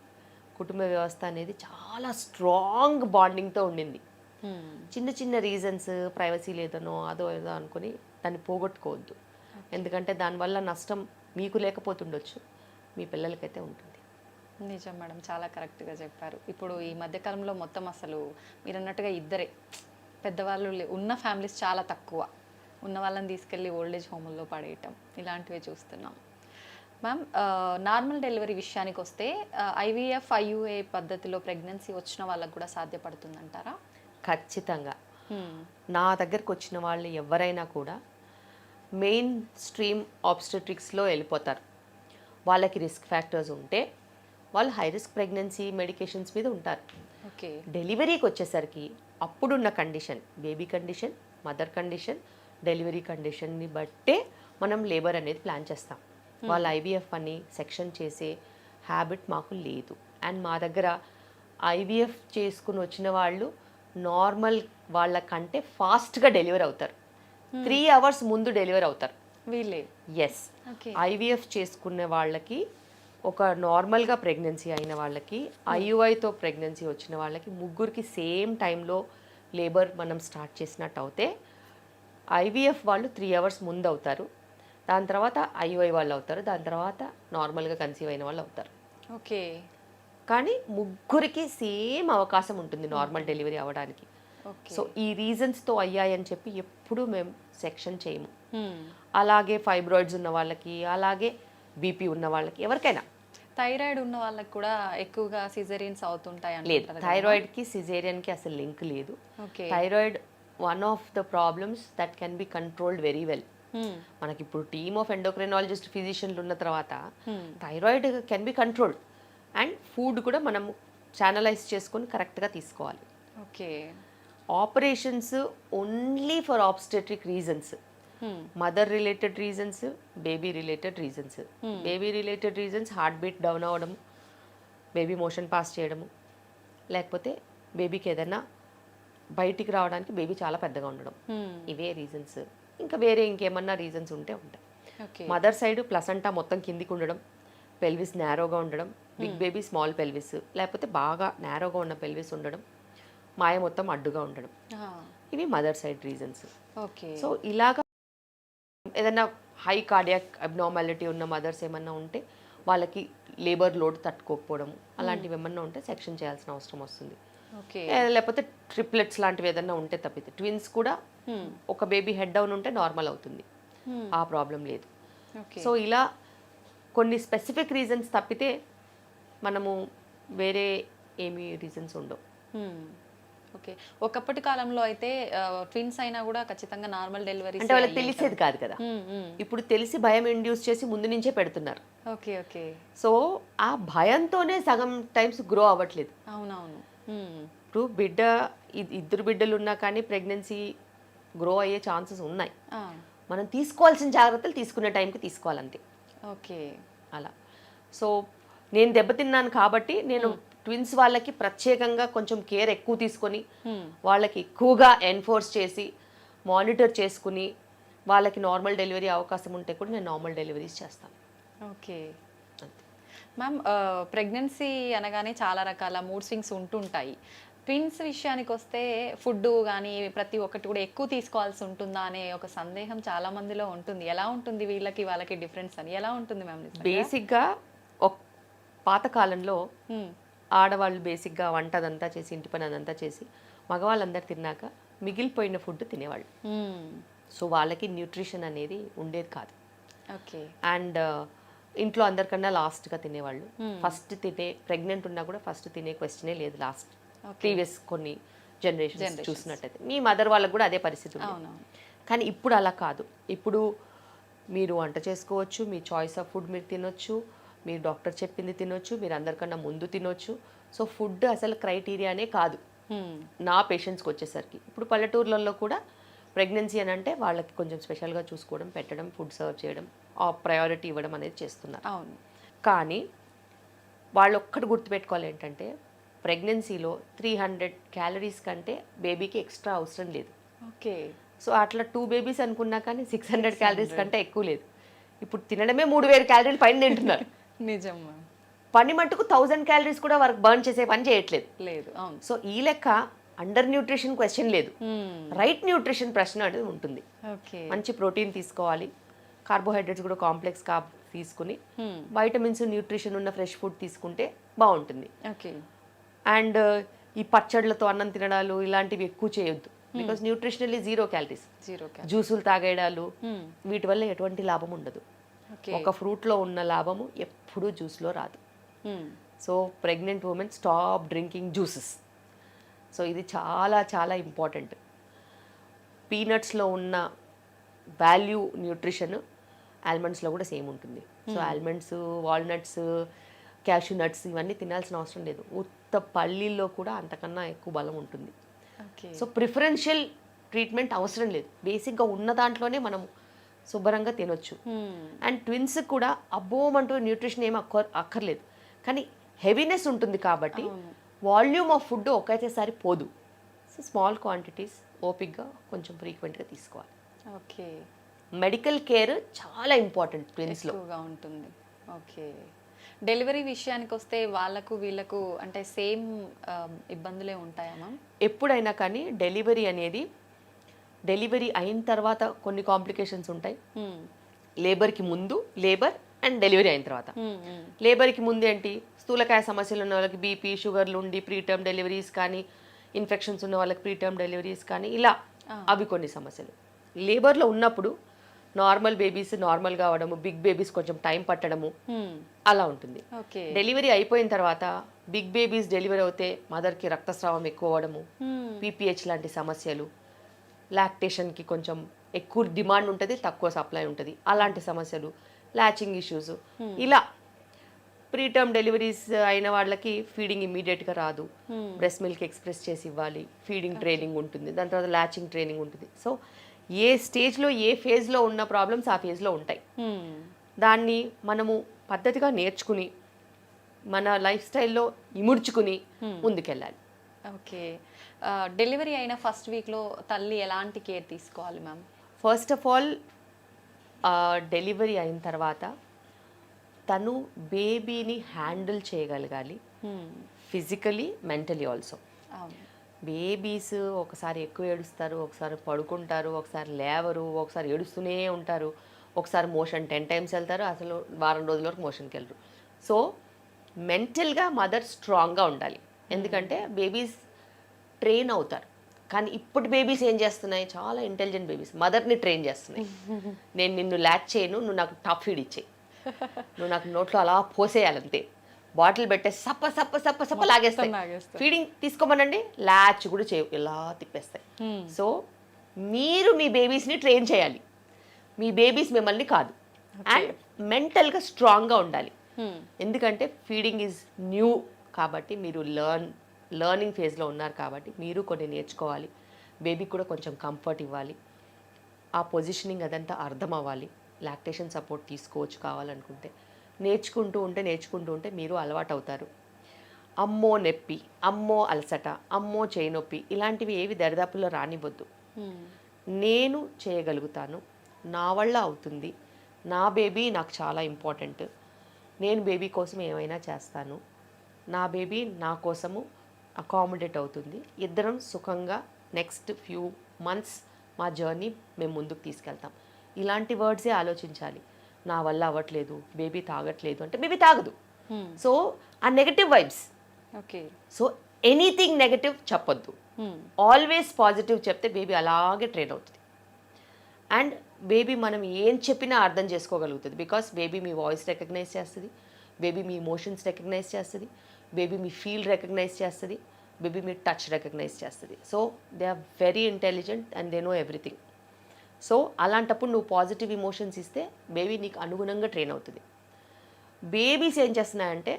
కుటుంబ వ్యవస్థ అనేది చాలా స్ట్రాంగ్ బాండింగ్తో ఉండింది. చిన్న చిన్న రీజన్స్, ప్రైవసీ లేదనో అదో ఏదో అనుకుని దాన్ని పోగొట్టుకోవద్దు. ఎందుకంటే దానివల్ల నష్టం మీకు లేకపోతుండొచ్చు, మీ పిల్లలకైతే ఉంటుంది. నిజం మేడం, చాలా కరెక్ట్గా చెప్పారు. ఇప్పుడు ఈ మధ్యకాలంలో మొత్తం అసలు మీరు అన్నట్టుగా ఇద్దరే పెద్దవాళ్ళు ఉన్న ఫ్యామిలీస్ చాలా తక్కువ, ఉన్న వాళ్ళని తీసుకెళ్ళి ఓల్డేజ్ హోముల్లో పడేయటం ఇలాంటివే చూస్తున్నాం. మ్యామ్, నార్మల్ డెలివరీ విషయానికి వస్తే IVF, IUI పద్ధతిలో ప్రెగ్నెన్సీ వచ్చిన వాళ్ళకు కూడా సాధ్యపడుతుందంటారా? ఖచ్చితంగా. నా దగ్గరకు వచ్చిన వాళ్ళు ఎవరైనా కూడా మెయిన్ స్ట్రీమ్ ఆబ్స్టెట్రిక్స్లో వెళ్ళిపోతారు. వాళ్ళకి రిస్క్ ఫ్యాక్టర్స్ ఉంటే వాళ్ళు హై రిస్క్ ప్రెగ్నెన్సీ మెడికేషన్స్ మీద ఉంటారు. ఓకే, డెలివరీకి వచ్చేసరికి అప్పుడున్న condition, baby condition, mother condition, delivery కండిషన్ని బట్టే మనం లేబర్ అనేది ప్లాన్ చేస్తాం. వాళ్ళు IVF అని సెక్షన్ చేసే హ్యాబిట్ మాకు లేదు. అండ్ మా దగ్గర IVF చేసుకుని వచ్చిన వాళ్ళు నార్మల్ వాళ్ళకంటే ఫాస్ట్గా డెలివరీ అవుతారు, 3 hours ముందు డెలివరీ అవుతారు వీళ్ళే. ఎస్, IVF చేసుకునే వాళ్ళకి, ఒక నార్మల్గా ప్రెగ్నెన్సీ అయిన వాళ్ళకి, IUIతో ప్రెగ్నెన్సీ వచ్చిన వాళ్ళకి ముగ్గురికి సేమ్ టైంలో లేబర్ మనం స్టార్ట్ చేసినట్టు అవుతే IVF వాళ్ళు 3 hours ముందు అవుతారు, దాని తర్వాత IUI వాళ్ళు అవుతారు, దాని తర్వాత నార్మల్గా కన్సీవ్ అయిన వాళ్ళు అవుతారు. ఓకే, కానీ ముగ్గురికి సేమ్ అవకాశం ఉంటుంది నార్మల్ డెలివరీ అవ్వడానికి. సో ఈ రీజన్స్తో అయ్యాయని చెప్పి ఎప్పుడూ మేము సెక్షన్ చేయము. అలాగే ఫైబ్రాయిడ్స్ ఉన్న వాళ్ళకి, అలాగే BP ఉన్న వాళ్ళకి, ఎవరికైనా. థైరాయిడ్ ఉన్న వాళ్ళకి కూడా ఎక్కువగా సిజేరియన్స్ అవుతుంటాయి? లేదు, థైరాయిడ్కి సిజేరియన్కి అసలు లింక్ లేదు. Thyroid one of the problems that can be controlled very well. మనకి ఇప్పుడు టీమ్ ఆఫ్ ఎండోక్రైనాలజిస్ట్, ఫిజిషియన్లు ఉన్న తర్వాత thyroid can be controlled. And food కూడా మనం ఛానలైజ్ చేసుకొని కరెక్ట్గా తీసుకోవాలి. Okay, operations only for obstetric reasons, mother related reasons, baby related reasons. Baby related reasons heart beat down అవ్వడము, బేబీ మోషన్ పాస్ చేయడము, లేకపోతే బేబీకి ఏదైనా బయటికి రావడానికి బేబీ చాలా పెద్దగా ఉండడం, ఇవే రీజన్స్. ఇంకా వేరే ఇంకేమన్నా రీజన్స్ ఉంటే ఉంటాయి. మదర్ సైడ్ ప్లసంటా మొత్తం కిందికి ఉండడం, పెల్విస్ నేరోగా ఉండడం, బిగ్ బేబీ స్మాల్ పెల్విస్, లేకపోతే బాగా నేరోగా ఉన్న పెల్విస్ ఉండడం, మాయ మొత్తం అడ్డుగా ఉండడం, ఇవి మదర్ సైడ్ రీజన్స్. సో ఇలాగా ఏదైనా హై కార్డియాక్ అబ్నార్మాలిటీ ఉన్న మదర్స్ ఏమన్నా ఉంటే వాళ్ళకి లేబర్ లోడ్ తట్టుకోకపోవడం అలాంటివి ఏమన్నా ఉంటే సెక్షన్ చేయాల్సిన అవసరం వస్తుంది. లేకపోతే ట్రిప్లెట్స్ లాంటివి ఏదన్నా ఉంటే తప్పితే, ట్విన్స్ కూడా ఒక బేబీ హెడ్ డౌన్ ఉంటే నార్మల్ అవుతుంది, ఆ ప్రాబ్లం లేదు. సో ఇలా కొన్ని స్పెసిఫిక్ రీజన్స్ తప్పితే మనము వేరే ఏమీ రీజన్స్ ఉండవు. ఓకే. ఒకప్పటి కాలంలో అయితే ట్విన్స్ అయినా కూడా ఖచ్చితంగా నార్మల్ డెలివరీ అంటే వాళ్ళకి తెలిసేది కాదు కదా, ఇప్పుడు తెలిసి భయం ఇండ్యూస్ చేసి ముందు నుంచే పెడుతున్నారు. Okay okay. సో ఆ భయంతోనే సగం టైమ్స్ గ్రో అవ్వట్లేదు. అవునవును. ఇప్పుడు బిడ్డ ఇద్దరు బిడ్డలు ఉన్నా కానీ ప్రెగ్నెన్సీ గ్రో అయ్యే ఛాన్సెస్ ఉన్నాయి. మనం తీసుకోవాల్సిన జాగ్రత్తలు తీసుకునే టైంకి తీసుకోవాలంతే. ఓకే. అలా. సో నేను దెబ్బతిన్నాను కాబట్టి నేను ట్విన్స్ వాళ్ళకి ప్రత్యేకంగా కొంచెం కేర్ ఎక్కువ తీసుకొని వాళ్ళకి ఎక్కువగా ఎన్ఫోర్స్ చేసి మానిటర్ చేసుకుని వాళ్ళకి నార్మల్ డెలివరీ అవకాశం ఉంటే కూడా నేను నార్మల్ డెలివరీస్ చేస్తాను. ఓకే మ్యామ్, ప్రెగ్నెన్సీ అనగానే చాలా రకాల మూడ్ స్వింగ్స్ ఉంటుంటాయి. ట్విన్స్ విషయానికి వస్తే ఫుడ్ కానీ ప్రతి ఒక్కటి కూడా ఎక్కువ తీసుకోవాల్సి ఉంటుందా అనే ఒక సందేహం చాలా మందిలో ఉంటుంది. ఎలా ఉంటుంది వీళ్ళకి వాళ్ళకి డిఫరెన్స్ అని ఎలా ఉంటుంది మ్యామ్? బేసిక్గా పాతకాలంలో ఆడవాళ్ళు బేసిక్గా వంట అదంతా చేసి ఇంటి పని అదంతా చేసి మగవాళ్ళందరూ తిన్నాక మిగిలిపోయిన ఫుడ్ తినేవాళ్ళు. సో వాళ్ళకి న్యూట్రిషన్ అనేది ఉండేది కాదు. ఓకే. అండ్ ఇంట్లో అందరికన్నా లాస్ట్గా తినేవాళ్ళు. ఫస్ట్ తినే ప్రెగ్నెంట్ ఉన్నా కూడా ఫస్ట్ తినే క్వశ్చనే లేదు లాస్ట్. ప్రీవియస్ కొన్ని జనరేషన్స్ చూసినట్టయితే మీ మదర్ వాళ్ళకు కూడా అదే పరిస్థితి ఉంది. కానీ ఇప్పుడు అలా కాదు. ఇప్పుడు మీరు వంట చేసుకోవచ్చు, మీ చాయిస్ ఆఫ్ ఫుడ్ మీరు తినొచ్చు, మీరు డాక్టర్ చెప్పింది తినొచ్చు, మీరు అందరికన్నా ముందు తినొచ్చు. సో ఫుడ్ అసలు క్రైటీరియానే కాదు నా పేషెంట్స్కి వచ్చేసరికి. ఇప్పుడు పల్లెటూర్లలో కూడా ప్రెగ్నెన్సీ అని అంటే వాళ్ళకి కొంచెం స్పెషల్గా చూసుకోవడం, పెట్టడం, ఫుడ్ సర్వ్ చేయడం, ఆ ప్రయారిటీ ఇవ్వడం అనేది చేస్తున్నారు. అవును. కానీ వాళ్ళు ఒక్కటి గుర్తుపెట్టుకోవాలి ఏంటంటే ప్రెగ్నెన్సీలో 300 క్యాలరీస్ కంటే బేబీకి ఎక్స్ట్రా అవసరం లేదు. ఓకే. సో అట్లా 2 బేబీస్ అనుకున్నా కానీ 600 క్యాలరీస్ కంటే ఎక్కువ లేదు. ఇప్పుడు తినడమే 3000 క్యాలరీలు పైన తింటున్నారు. నిజం. పని మట్టుకు 1000 క్యాలరీస్ కూడా వర్క్ బర్న్ చేసే పని చేయట్లేదు. లేదు. అవును. సో ఈ లెక్క అండర్ న్యూట్రిషన్ క్వశ్చన్ లేదు, రైట్ న్యూట్రిషన్ ప్రశ్న అనేది ఉంటుంది. మంచి ప్రోటీన్ తీసుకోవాలి, కార్బోహైడ్రేట్స్ కూడా కాంప్లెక్స్ కార్బ్ తీసుకుని వైటమిన్స్ న్యూట్రిషన్ ఉన్న ఫ్రెష్ ఫుడ్ తీసుకుంటే బాగుంటుంది. ఓకే. అండ్ ఈ పచ్చళ్ళతో అన్నం తినడాలు ఇలాంటివి ఎక్కువ చేయొద్దు. Because nutritionally 0 calories. జ్యూసులు తాగేయడాలు వీటి వల్ల ఎటువంటి లాభం ఉండదు. ఒక ఫ్రూట్లో ఉన్న లాభము ఎప్పుడూ జ్యూస్లో రాదు. So pregnant women stop drinking juices. So ఇది చాలా చాలా ఇంపార్టెంట్. పీనట్స్లో ఉన్న వాల్యూ న్యూట్రిషన్ ఆల్మండ్స్లో కూడా సేమ్ ఉంటుంది. So almonds, walnuts, cashew nuts ఇవన్నీ తినాల్సిన అవసరం లేదు. ఉత్త పల్లీల్లో కూడా అంతకన్నా ఎక్కువ బలం ఉంటుంది. సో ప్రిఫరెన్షియల్ ట్రీట్మెంట్ అవసరం లేదు. బేసిక్గా ఉన్న దాంట్లోనే మనం శుభ్రంగా తినొచ్చు. అండ్ ట్విన్స్ కూడా అబ్బోమంటూ న్యూట్రిషన్ ఏమి అక్కర్లేదు, కానీ హెవీనెస్ ఉంటుంది కాబట్టి వాల్యూమ్ ఆఫ్ ఫుడ్ ఒకేసారి పోదు. సో స్మాల్ క్వాంటిటీస్ ఓపిక్గా కొంచెం ఫ్రీక్వెంట్గా తీసుకోవాలి. ఓకే. మెడికల్ కేర్ చాలా ఇంపార్టెంట్ ట్విన్స్లో ఉంటుంది. ఓకే. డెలివరీ విషయానికి వస్తే వాళ్ళకు వీళ్ళకు అంటే సేమ్ ఇబ్బందులే ఉంటాయా మ్యామ్? ఎప్పుడైనా కానీ డెలివరీ అనేది డెలివరీ అయిన తర్వాత కొన్ని కాంప్లికేషన్స్ ఉంటాయి. లేబర్కి ముందు, లేబర్ అండ్ డెలివరీ అయిన తర్వాత. లేబర్కి ముందు ఏంటి, స్థూలకాయ సమస్యలు ఉన్న వాళ్ళకి బీపీ, షుగర్లు ఉండి ప్రీటర్మ్ డెలివరీస్ కానీ, ఇన్ఫెక్షన్స్ ఉన్న వాళ్ళకి ప్రీటర్మ్ డెలివరీస్ కానీ, ఇలా అవి కొన్ని సమస్యలు. లేబర్లో ఉన్నప్పుడు నార్మల్ బేబీస్ నార్మల్గా అవడము, బిగ్ బేబీస్ కొంచెం టైం పట్టడము అలా ఉంటుంది. డెలివరీ అయిపోయిన తర్వాత బిగ్ బేబీస్ డెలివరీ అవుతే మదర్కి రక్తస్రావం ఎక్కువ అవ్వడము, పీపీహెచ్ లాంటి సమస్యలు, లాక్టేషన్కి కొంచెం ఎక్కువ డిమాండ్ ఉంటుంది, తక్కువ సప్లై ఉంటుంది, అలాంటి సమస్యలు, లాచింగ్ ఇష్యూస్. ఇలా ప్రీటర్మ్ డెలివరీస్ అయిన వాళ్ళకి ఫీడింగ్ ఇమ్మీడియట్గా రాదు, బ్రెస్ట్ మిల్క్ ఎక్స్ప్రెస్ చేసి ఇవ్వాలి, ఫీడింగ్ ట్రైనింగ్ ఉంటుంది, దాని తర్వాత లాచింగ్ ట్రైనింగ్ ఉంటుంది. సో ఏ స్టేజ్లో ఏ ఫేజ్లో ఉన్న ప్రాబ్లమ్స్ ఆ ఫేజ్లో ఉంటాయి. దాన్ని మనము పద్ధతిగా నేర్చుకుని మన లైఫ్ స్టైల్లో ఇముడ్చుకుని ముందుకెళ్ళాలి. ఓకే. డెలివరీ అయిన ఫస్ట్ వీక్లో తల్లి ఎలాంటి కేర్ తీసుకోవాలి ma'am? First of all delivery అయిన తర్వాత తను బేబీని హ్యాండిల్ చేయగలగాలి, ఫిజికలీ మెంటలీ ఆల్సో. బేబీస్ ఒకసారి ఎక్కువ ఏడుస్తారు, ఒకసారి పడుకుంటారు, ఒకసారి లేవరు, ఒకసారి ఏడుస్తూనే ఉంటారు, ఒకసారి మోషన్ 10 times వెళ్తారు, అసలు వారం రోజుల వరకు మోషన్కి వెళ్ళరు. సో మెంటల్గా మదర్ స్ట్రాంగ్గా ఉండాలి. ఎందుకంటే బేబీస్ ట్రైన్ అవుతారు. కానీ ఇప్పుడు బేబీస్ ఏం చేస్తున్నాయి, చాలా ఇంటెలిజెంట్ బేబీస్ మదర్ని ట్రైన్ చేస్తున్నాయి. నేను నిన్ను ల్యాచ్ చేయను, నువ్వు నాకు టాప్ ఫీడ్ ఇచ్చేయి, నువ్వు నాకు నోట్లో అలా పోసేయాలంతే, బాటిల్ పెట్టే సప్ప సప్ప సప్ప సప్ప లాగేస్తాయి. ఫీడింగ్ తీసుకోమనండి, ల్యాచ్ కూడా ఇలా తిప్పేస్తాయి. సో మీరు మీ బేబీస్ని ట్రైన్ చేయాలి, మీ బేబీస్ మిమ్మల్ని కాదు. అండ్ మెంటల్గా స్ట్రాంగ్గా ఉండాలి. ఎందుకంటే ఫీడింగ్ ఈజ్ న్యూ కాబట్టి, మీరు లర్నింగ్ ఫేజ్లో ఉన్నారు కాబట్టి మీరు కొన్ని నేర్చుకోవాలి. బేబీకి కూడా కొంచెం కంఫర్ట్ ఇవ్వాలి, ఆ పొజిషనింగ్ అదంతా అర్థం అవ్వాలి. లాక్టేషన్ సపోర్ట్ తీసుకోవచ్చు కావాలనుకుంటే. నేర్చుకుంటూ ఉంటే మీరు అలవాటు అవుతారు. అమ్మో నొప్పి, అమ్మో అలసట, అమ్మో చేయి నొప్పి ఇలాంటివి ఏవి దరిదాపుల్లో రానివ్వద్దు. నేను చేయగలుగుతాను, నా వల్ల అవుతుంది, నా బేబీ నాకు చాలా ఇంపార్టెంట్, నేను బేబీ కోసం ఏమైనా చేస్తాను, నా బేబీ నా కోసము అకామిడేట్ అవుతుంది, ఇద్దరం సుఖంగా నెక్స్ట్ ఫ్యూ మంత్స్ మా జర్నీ మేము ముందుకు తీసుకెళ్తాం. ఇలాంటి వర్డ్సే ఆలోచించాలి. నా వల్ల అవ్వట్లేదు, బేబీ తాగట్లేదు అంటే బేబీ తాగదు. సో ఆ negative vibes. Okay. So anything negative చెప్పొద్దు, ఆల్వేస్ పాజిటివ్ చెప్తే బేబీ అలాగే ట్రైన్ అవుతుంది. అండ్ బేబీ మనం ఏం చెప్పినా అర్థం చేసుకోగలుగుతుంది. బికాస్ బేబీ మీ వాయిస్ రికగ్నైజ్ చేస్తుంది, బేబీ మీ ఇమోషన్స్ రికగ్నైజ్ చేస్తుంది, బేబీ మీ ఫీల్ రికగ్నైజ్ చేస్తుంది, బేబీ మీ టచ్ రికగ్నైజ్ చేస్తుంది. So they are very intelligent and they know everything. So అలాంటప్పుడు నువ్వు పాజిటివ్ ఇమోషన్స్ ఇస్తే బేబీ నీకు అనుగుణంగా ట్రైన్ అవుతుంది. బేబీస్ ఏం చేస్తున్నాయంటే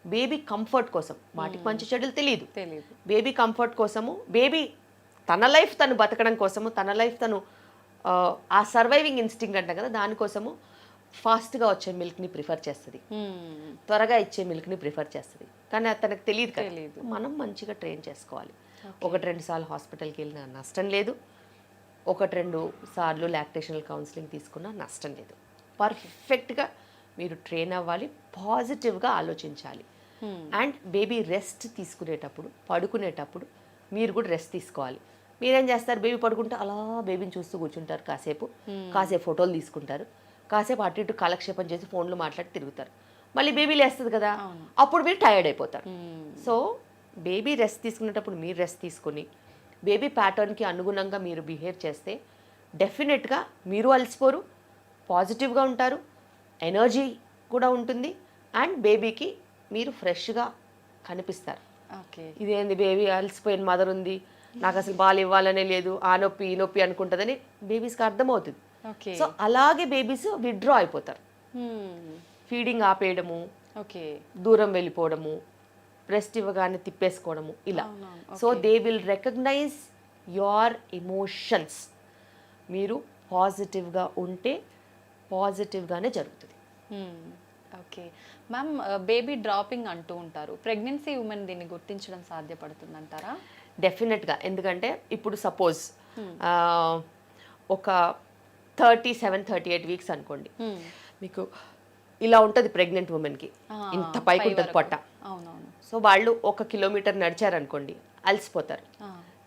బేబీ కంఫర్ట్ కోసం, వాటికి మంచి చెడులు తెలియదు, బేబీ కంఫర్ట్ కోసము, బేబీ తన లైఫ్ తను బతకడం కోసము, తన లైఫ్ తను ఆ సర్వైవింగ్ ఇన్స్టింక్ట్ అంటాం కదా, దానికోసము ఫాస్ట్గా వచ్చే మిల్క్ని ప్రిఫర్ చేస్తుంది, త్వరగా ఇచ్చే మిల్క్ని ప్రిఫర్ చేస్తుంది. కానీ అది తనకు తెలియదు కదా. మనం మంచిగా ట్రైన్ చేసుకోవాలి. 1-2 సార్లు హాస్పిటల్కి వెళ్ళినా నష్టం లేదు, 1-2 సార్లు లాక్టేషనల్ కౌన్సిలింగ్ తీసుకున్నా నష్టం లేదు. పర్ఫెక్ట్గా మీరు ట్రైన్ అవ్వాలి, పాజిటివ్గా ఆలోచించాలి. అండ్ బేబీ రెస్ట్ తీసుకునేటప్పుడు, పడుకునేటప్పుడు మీరు కూడా రెస్ట్ తీసుకోవాలి. మీరేం చేస్తారు, బేబీ పడుకుంటే అలా బేబీని చూస్తూ కూర్చుంటారు, కాసేపు ఫోటోలు తీసుకుంటారు, కాసేపు అటు ఇటు కాలక్షేపం చేసి ఫోన్లో మాట్లాడి తిరుగుతారు. మళ్ళీ బేబీ లేస్తుంది కదా, అప్పుడు మీరు టైర్డ్ అయిపోతారు. సో బేబీ రెస్ట్ తీసుకునేటప్పుడు మీరు రెస్ట్ తీసుకొని బేబీ ప్యాటర్న్కి అనుగుణంగా మీరు బిహేవ్ చేస్తే డెఫినెట్గా మీరు అలసిపోరు, పాజిటివ్గా ఉంటారు, ఎనర్జీ కూడా ఉంటుంది, అండ్ బేబీకి మీరు ఫ్రెష్గా కనిపిస్తారు. ఇదేంది బేబీ అలసిపోయిన మదర్ ఉంది, నాకు అసలు పాలు ఇవ్వాలనే లేదు, ఆ నొప్పి ఈ నొప్పి అనుకుంటుందని బేబీస్కి అర్థమవుతుంది. సో అలాగే బేబీస్ విత్డ్రా అయిపోతారు. ఫీడింగ్ ఆపేయడము, దూరం వెళ్ళిపోవడము, బ్రెస్ట్ ఇవ్వగానే తిప్పేసుకోవడము ఇలా. So they will recognise your emotions. మీరు పాజిటివ్గా ఉంటే పాజిటివ్గానే జరుగుతుంది. ఓకే మ్యామ్, బేబీ డ్రాపింగ్ అంటూ ఉంటారు, ప్రెగ్నెన్సీ ఉమెన్ దీన్ని గుర్తించడం సాధ్యపడుతుందంటారా? డెఫినెట్గా. ఎందుకంటే ఇప్పుడు సపోజ్ ఒక 37-38 వీక్స్ అనుకోండి, మీకు ఇలా ఉంటుంది ప్రెగ్నెంట్ ఉమెన్కి, ఇంత పైకి ఉంటుంది పొట్ట. సో వాళ్ళు 1 కిలోమీటర్ నడిచారనుకోండి అలసిపోతారు,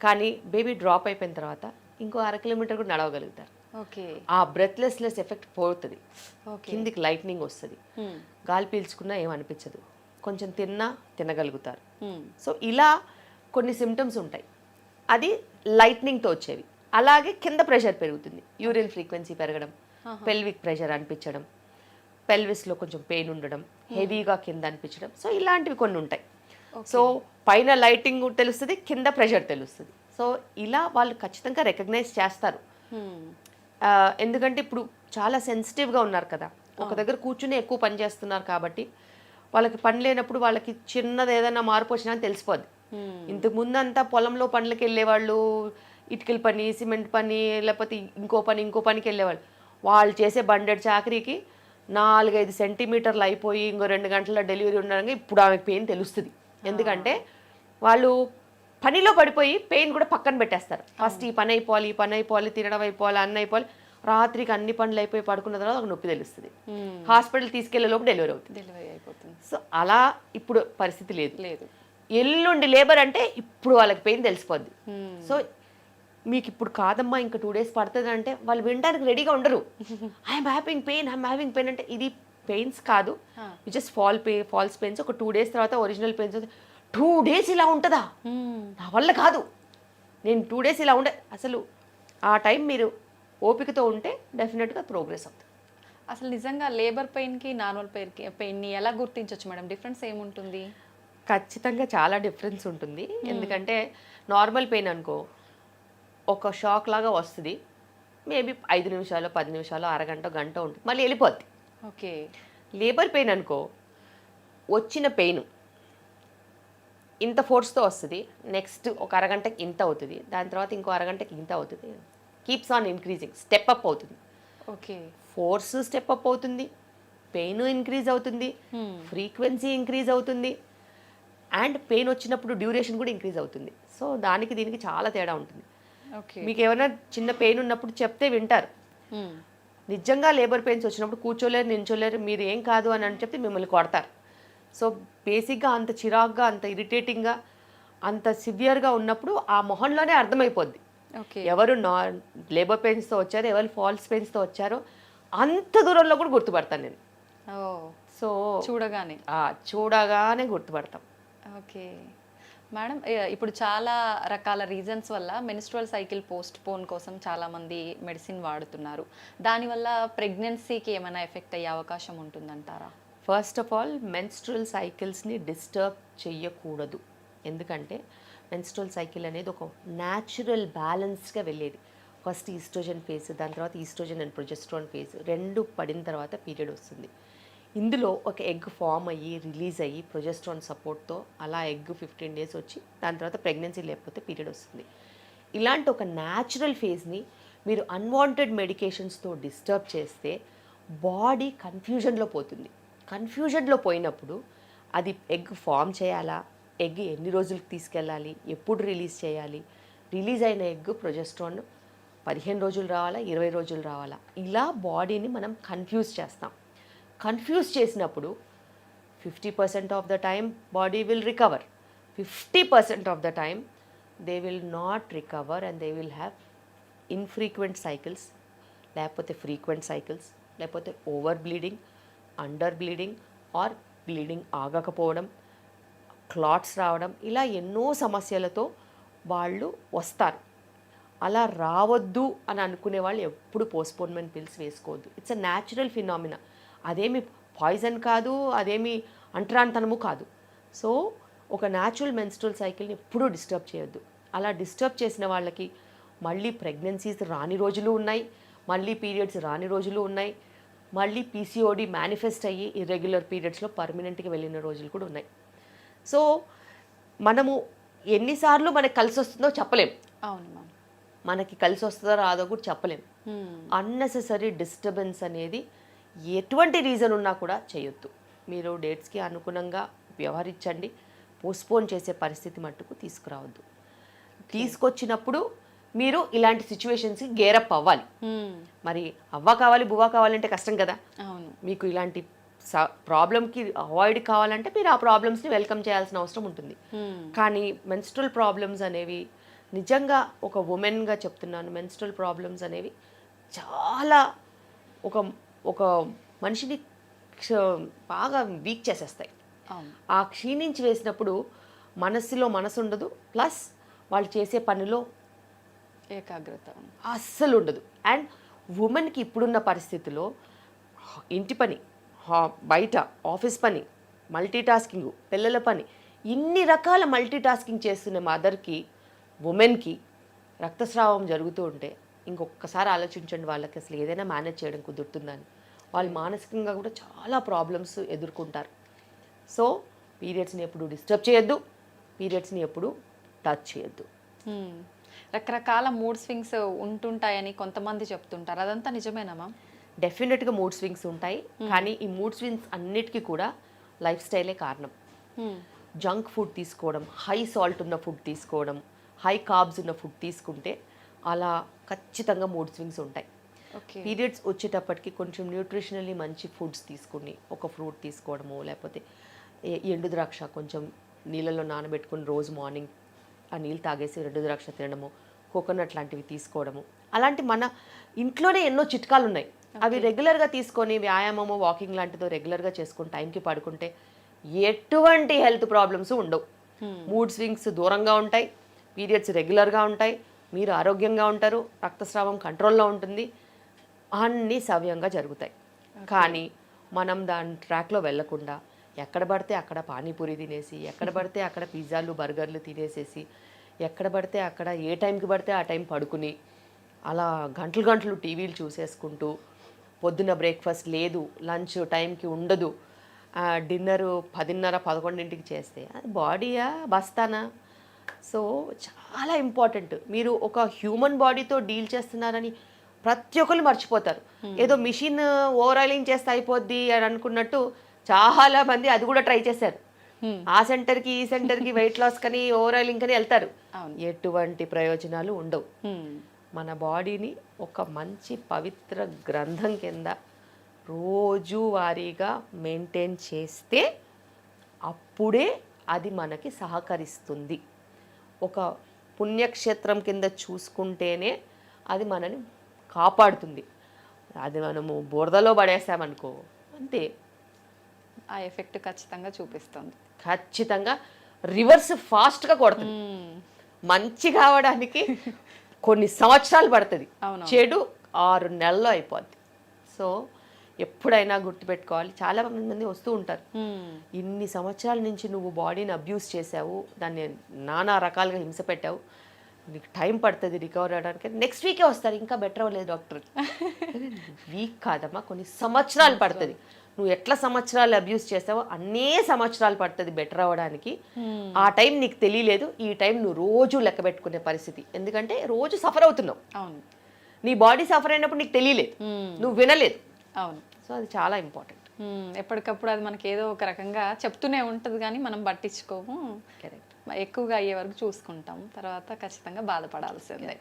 కానీ బేబీ డ్రాప్ అయిపోయిన తర్వాత ఇంకో 1/2 కిలోమీటర్ కూడా నడవగలుగుతారు. ఆ బ్రెత్లెస్నెస్ ఎఫెక్ట్ పోతుంది, కిందికి లైట్నింగ్ వస్తుంది, గాలి పీల్చుకున్నా ఏమనిపించదు, కొంచెం తినగలుగుతారు. సో ఇలా కొన్ని సిమ్టమ్స్ ఉంటాయి, అది లైట్నింగ్తో వచ్చేవి. అలాగే కింద ప్రెషర్ పెరుగుతుంది, యూరిన్ ఫ్రీక్వెన్సీ పెరగడం, పెల్విక్ ప్రెషర్ అనిపించడం, పెల్విస్లో కొంచెం పెయిన్ ఉండడం, హెవీగా కింద అనిపించడం. సో ఇలాంటివి కొన్ని ఉంటాయి. సో పైన లైటింగ్ తెలుస్తుంది, కింద ప్రెషర్ తెలుస్తుంది. సో ఇలా వాళ్ళు ఖచ్చితంగా రికగ్నైజ్ చేస్తారు. ఎందుకంటే ఇప్పుడు చాలా సెన్సిటివ్గా ఉన్నారు కదా, ఒక దగ్గర కూర్చుని ఎక్కువ పని చేస్తున్నారు కాబట్టి వాళ్ళకి పని లేనప్పుడు వాళ్ళకి చిన్నది ఏదైనా మార్పు వచ్చినా తెలిసిపోద్ది. ఇంతకు ముందు అంతా పొలంలో పనులకి వెళ్ళేవాళ్ళు, ఇటుకల పని, సిమెంట్ పని, లేకపోతే ఇంకో పనికి వెళ్ళేవాళ్ళు. వాళ్ళు చేసే బండెడ్ చాకరీకి 4-5 సెంటీమీటర్లు అయిపోయి ఇంకో 2 గంటల డెలివరీ ఉండగా ఇప్పుడు ఆమెకు పెయిన్ తెలుస్తుంది. ఎందుకంటే వాళ్ళు పనిలో పడిపోయి పెయిన్ కూడా పక్కన పెట్టేస్తారు. ఫస్ట్ ఈ పని అయిపోవాలి, తినడం అయిపోవాలి, అన్నీ అయిపోవాలి. రాత్రికి అన్ని పనులు అయిపోయి పడుకున్న తర్వాత ఒక నొప్పి తెలుస్తుంది. హాస్పిటల్ తీసుకెళ్లే లోపు డెలివరీ అవుతుంది. సో అలా ఇప్పుడు పరిస్థితి లేదు. ఎల్లుండి లేబర్ అంటే ఇప్పుడు వాళ్ళకి పెయిన్ తెలిసిపోద్ది. సో మీకు ఇప్పుడు కాదమ్మా ఇంకా 2 days పడుతుంది అంటే వాళ్ళు వినడానికి రెడీగా ఉండరు. ఐఎమ్ హ్యావింగ్ పెయిన్ అంటే ఇది పెయిన్స్ కాదు, జస్ట్ ఫాల్స్ పెయిన్స్. ఒక 2 days తర్వాత ఒరిజినల్ పెయిన్స్. 2 days ఇలా ఉంటుందా, నా వల్ల కాదు, నేను 2 days ఇలా ఉండే. అసలు ఆ టైం మీరు ఓపికతో ఉంటే డెఫినెట్గా ప్రోగ్రెస్ అవుతుంది. అసలు నిజంగా లేబర్ పెయిన్కి నార్మల్ పెయిన్ని ఎలా గుర్తించవచ్చు మేడం? డిఫరెన్స్ ఏముంటుంది? ఖచ్చితంగా చాలా డిఫరెన్స్ ఉంటుంది. ఎందుకంటే నార్మల్ పెయిన్ అనుకో ఒక షాక్ లాగా వస్తుంది, మేబీ 5 నిమిషాలు, 10 నిమిషాలు, అరగంట, గంట ఉంటుంది, మళ్ళీ వెళ్ళిపోద్ది. ఓకే. లేబర్ పెయిన్ అనుకో వచ్చిన పెయిన్ ఇంత ఫోర్స్తో వస్తుంది, నెక్స్ట్ ఒక అరగంటకి ఇంత అవుతుంది, దాని తర్వాత ఇంకో అరగంటకి ఇంత అవుతుంది, keeps on increasing, step up అవుతుంది. ఓకే. ఫోర్స్ స్టెప్ అప్ అవుతుంది, పెయిన్ ఇంక్రీజ్ అవుతుంది, ఫ్రీక్వెన్సీ ఇంక్రీజ్ అవుతుంది, అండ్ పెయిన్ వచ్చినప్పుడు డ్యూరేషన్ కూడా ఇంక్రీజ్ అవుతుంది. సో దీనికి చాలా తేడా ఉంటుంది. మీకు ఏమైనా చిన్న పెయిన్ ఉన్నప్పుడు చెప్తే వింటారు. నిజంగా లేబర్ పెయిన్స్ వచ్చినప్పుడు కూర్చోలేరు, నించోలేరు, మీరు ఏం కాదు అని చెప్తే మిమ్మల్ని కొడతారు. సో బేసిక్గా అంత చిరాగ్గా, అంత ఇరిటేటింగ్గా, అంత సివియర్గా ఉన్నప్పుడు ఆ మొహంలోనే అర్థమైపోద్ది ఎవరు లేబర్ పెయిన్స్తో వచ్చారో, ఎవరు ఫాల్స్ పెయిన్స్తో వచ్చారో అంత దూరంలో కూడా గుర్తుపడతాను నేను. సో చూడగానే గుర్తుపడతాం. ఓకే మేడం, ఇప్పుడు చాలా రకాల రీజన్స్ వల్ల మెన్స్ట్రువల్ సైకిల్ పోస్ట్ పోన్ కోసం చాలామంది మెడిసిన్ వాడుతున్నారు. దానివల్ల ప్రెగ్నెన్సీకి ఏమైనా ఎఫెక్ట్ అయ్యే అవకాశం ఉంటుందంటారా? ఫస్ట్ ఆఫ్ ఆల్ మెన్స్ట్రువల్ సైకిల్స్ని డిస్టర్బ్ చెయ్యకూడదు. ఎందుకంటే మెన్స్ట్రువల్ సైకిల్ అనేది ఒక న్యాచురల్ బ్యాలెన్స్గా వెళ్ళేది. ఫస్ట్ ఈస్ట్రోజన్ ఫేజ్, దాని తర్వాత ఈస్ట్రోజన్ అండ్ ప్రొజెస్ట్రాన్ ఫేజ్ 2 పడిన తర్వాత పీరియడ్ వస్తుంది. ఇందులో ఒక ఎగ్ ఫామ్ అయ్యి రిలీజ్ అయ్యి ప్రొజెస్ట్రాన్ సపోర్ట్తో అలా ఎగ్ 15 days వచ్చి దాని తర్వాత ప్రెగ్నెన్సీ లేకపోతే పీరియడ్ వస్తుంది. ఇలాంటి ఒక న్యాచురల్ ఫేజ్ని మీరు అన్వాంటెడ్ మెడికేషన్స్తో డిస్టర్బ్ చేస్తే బాడీ కన్ఫ్యూజన్లో పోతుంది. కన్ఫ్యూజన్లో పోయినప్పుడు అది ఎగ్ ఫామ్ చేయాలా, ఎగ్ ఎన్ని రోజులకు తీసుకెళ్ళాలి, ఎప్పుడు రిలీజ్ చేయాలి, రిలీజ్ అయిన ఎగ్ ప్రొజెస్ట్రాన్ 15 రోజులు రావాలా, 20 రోజులు రావాలా, ఇలా బాడీని మనం కన్ఫ్యూజ్ చేస్తాం. కన్ఫ్యూజ్ చేసినప్పుడు 50% of the time body will recover, 50% of the time they will not recover and they will have infrequent cycles, లేకపోతే ఫ్రీక్వెంట్ సైకిల్స్, లేకపోతే over bleeding, under bleeding or bleeding ఆగకపోవడం, క్లాట్స్ రావడం, ఇలా ఎన్నో సమస్యలతో వాళ్ళు వస్తారు. అలా రావద్దు అని అనుకునే వాళ్ళు ఎప్పుడు పోస్ట్పోన్మెంట్ పిల్స్ వేసుకోవద్దు. It's a natural phenomena. అదేమి పాయిజన్ కాదు, అదేమి అంటరాంతనము కాదు. సో ఒక న్యాచురల్ మెన్స్ట్రువల్ సైకిల్ని ఎప్పుడూ డిస్టర్బ్ చేయొద్దు. అలా డిస్టర్బ్ చేసిన వాళ్ళకి మళ్ళీ ప్రెగ్నెన్సీస్ రాని రోజులు ఉన్నాయి, మళ్ళీ పీరియడ్స్ రాని రోజులు ఉన్నాయి, మళ్ళీ పీసీఓడి మేనిఫెస్ట్ అయ్యి ఇర్రెగ్యులర్ పీరియడ్స్లో పర్మనెంట్గా వెళ్ళిన రోజులు కూడా ఉన్నాయి. సో మనము ఎన్నిసార్లు మనకి కలిసి వస్తుందో చెప్పలేం. అవును, మనకి కలిసి వస్తుందో రాదో కూడా చెప్పలేం. అన్నెసెసరీ డిస్టర్బెన్స్ అనేది ఎటువంటి రీజన్ ఉన్నా కూడా చేయొద్దు. మీరు డేట్స్కి అనుగుణంగా వ్యవహరించండి. పోస్ట్పోన్ చేసే పరిస్థితి మట్టుకు తీసుకురావద్దు. తీసుకొచ్చినప్పుడు మీరు ఇలాంటి సిచ్యువేషన్స్కి గేరప్ అవ్వాలి. మరి అవ్వ కావాలి బువ్వ కావాలంటే కష్టం కదా. మీకు ఇలాంటి ప్రాబ్లంకి అవాయిడ్ కావాలంటే మీరు ఆ ప్రాబ్లమ్స్ని వెల్కమ్ చేయాల్సిన అవసరం ఉంటుంది. కానీ మెన్స్ట్రువల్ ప్రాబ్లమ్స్ అనేవి నిజంగా ఒక ఉమెన్గా చెప్తున్నాను, మెన్స్ట్రువల్ ప్రాబ్లమ్స్ అనేవి చాలా ఒక మనిషిని బాగా వీక్ చేసేస్తాయి. ఆ క్షీణించి వేసినప్పుడు మనస్సులో మనసు ఉండదు, ప్లస్ వాళ్ళు చేసే పనిలో ఏకాగ్రత అస్సలు ఉండదు. అండ్ ఉమెన్కి ఇప్పుడున్న పరిస్థితిలో ఇంటి పని, బయట ఆఫీస్ పని, మల్టీటాస్కింగ్, పిల్లల పని, ఇన్ని రకాల మల్టీటాస్కింగ్ చేస్తున్న మదర్కి, ఉమెన్కి రక్తస్రావం జరుగుతూ ఉంటే ఇంకొకసారి ఆలోచించండి, వాళ్ళకి అసలు ఏదైనా మేనేజ్ చేయడం కుదురుతుందని. వాళ్ళు మానసికంగా కూడా చాలా ప్రాబ్లమ్స్ ఎదుర్కొంటారు. సో పీరియడ్స్ని ఎప్పుడు డిస్టర్బ్ చేయొద్దు, పీరియడ్స్ని ఎప్పుడు టచ్ చేయొద్దు. రకరకాల మూడ్ స్వింగ్స్ ఉంటుంటాయని కొంతమంది చెప్తుంటారు, అదంతా నిజమేనా మ్యామ్? డెఫినెట్గా మూడ్ స్వింగ్స్ ఉంటాయి, కానీ ఈ మూడ్ స్వింగ్స్ అన్నిటికీ కూడా లైఫ్ స్టైలే కారణం. జంక్ ఫుడ్ తీసుకోవడం, హై సాల్ట్ ఉన్న ఫుడ్ తీసుకోవడం, హై కార్బ్స్ ఉన్న ఫుడ్ తీసుకుంటే అలా ఖచ్చితంగా మూడ్ స్వింగ్స్ ఉంటాయి. పీరియడ్స్ వచ్చేటప్పటికి కొంచెం న్యూట్రిషనల్లీ మంచి ఫుడ్స్ తీసుకుని ఒక ఫ్రూట్ తీసుకోవడము, లేకపోతే ఎండు ద్రాక్ష కొంచెం నీళ్ళలో నానబెట్టుకుని రోజు మార్నింగ్ ఆ నీళ్ళు తాగేసి ఎండు ద్రాక్ష తినడము, కోకోనట్ లాంటివి తీసుకోవడము, అలాంటి మన ఇంట్లోనే ఎన్నో చిట్కాలు ఉన్నాయి. అవి రెగ్యులర్గా తీసుకొని వ్యాయామము, వాకింగ్ లాంటిదో రెగ్యులర్గా చేసుకుని టైంకి పడుకుంటే ఎటువంటి హెల్త్ ప్రాబ్లమ్స్ ఉండవు. మూడ్ స్వింగ్స్ దూరంగా ఉంటాయి, పీరియడ్స్ రెగ్యులర్గా ఉంటాయి, మీరు ఆరోగ్యంగా ఉంటారు, రక్తస్రావం కంట్రోల్లో ఉంటుంది, అన్నీ సవ్యంగా జరుగుతాయి. కానీ మనం దాని ట్రాక్లో వెళ్ళకుండా ఎక్కడ పడితే అక్కడ పానీపూరి తినేసి, ఎక్కడ పడితే అక్కడ పిజ్జాలు బర్గర్లు తినేసేసి, ఎక్కడ పడితే అక్కడ ఏ టైంకి పడితే ఆ టైం పడుకుని అలా గంటలు గంటలు టీవీలు చూసేసుకుంటూ, పొద్దున్న బ్రేక్ఫాస్ట్ లేదు, లంచ్ టైంకి ఉండదు, డిన్నరు 10:30-11ంటికి చేస్తే అది బాడీయా బస్తానా? సో చాలా ఇంపార్టెంట్. మీరు ఒక హ్యూమన్ బాడీతో డీల్ చేస్తున్నారని ప్రతి ఒక్కరు మర్చిపోతారు. ఏదో మిషన్ ఓవర్ ఆయిలింగ్ చేస్తే అయిపోద్ది అని అనుకున్నట్టు చాలా మంది అది కూడా ట్రై చేశారు. ఆ సెంటర్కి ఈ సెంటర్కి వెయిట్ లాస్ కని ఓవర్ ఆయిలింగ్ కని వెళ్తారు. ఎటువంటి ప్రయోజనాలు ఉండవు. మన బాడీని ఒక మంచి పవిత్ర గ్రంథం కింద రోజువారీగా మెయింటైన్ చేస్తే అప్పుడే అది మనకి సహకరిస్తుంది. ఒక పుణ్యక్షేత్రం కింద చూసుకుంటేనే అది మనని కాపాడుతుంది. అది మనము బురదలో పడేసామనుకో అంతే, ఆ ఎఫెక్ట్ ఖచ్చితంగా చూపిస్తుంది. ఖచ్చితంగా రివర్స్ ఫాస్ట్గా కొడుతుంది. మంచి కావడానికి కొన్ని సంవత్సరాలు పడుతుంది, చెడు 6 నెలల్లో అయిపోద్ది. సో ఎప్పుడైనా గుర్తుపెట్టుకోవాలి. చాలా మంది వస్తూ ఉంటారు, ఇన్ని సంవత్సరాల నుంచి నువ్వు బాడీని అబ్యూస్ చేసావు, దాన్ని నానా రకాలుగా హింస పెట్టావు, నీకు టైం పడుతుంది రికవర్ అవ్వడానికి. నెక్స్ట్ వీకే వస్తారు, ఇంకా బెటర్ అవ్వలేదు డాక్టర్. వీక్ కాదమ్మా, కొన్ని సంవత్సరాలు పడుతుంది. నువ్వు ఎట్లా సంవత్సరాలు అబ్యూస్ చేసావో అన్నే సంవత్సరాలు పడుతుంది బెటర్ అవ్వడానికి. ఆ టైం నీకు తెలియలేదు, ఈ టైం నువ్వు రోజు లెక్క పెట్టుకునే పరిస్థితి. ఎందుకంటే రోజు సఫర్ అవుతున్నావు. అవును, నీ బాడీ సఫర్ అయినప్పుడు నీకు తెలియలేదు, నువ్వు వినలేదు. అవును. సో అది చాలా ఇంపార్టెంట్. ఎప్పటికప్పుడు అది మనకి ఏదో ఒక రకంగా చెప్తూనే ఉంటుంది, కానీ మనం పట్టించుకోము. కరెక్ట్. ఎక్కువగా అయ్యే వరకు చూసుకుంటాం, తర్వాత ఖచ్చితంగా బాధపడాల్సిందే.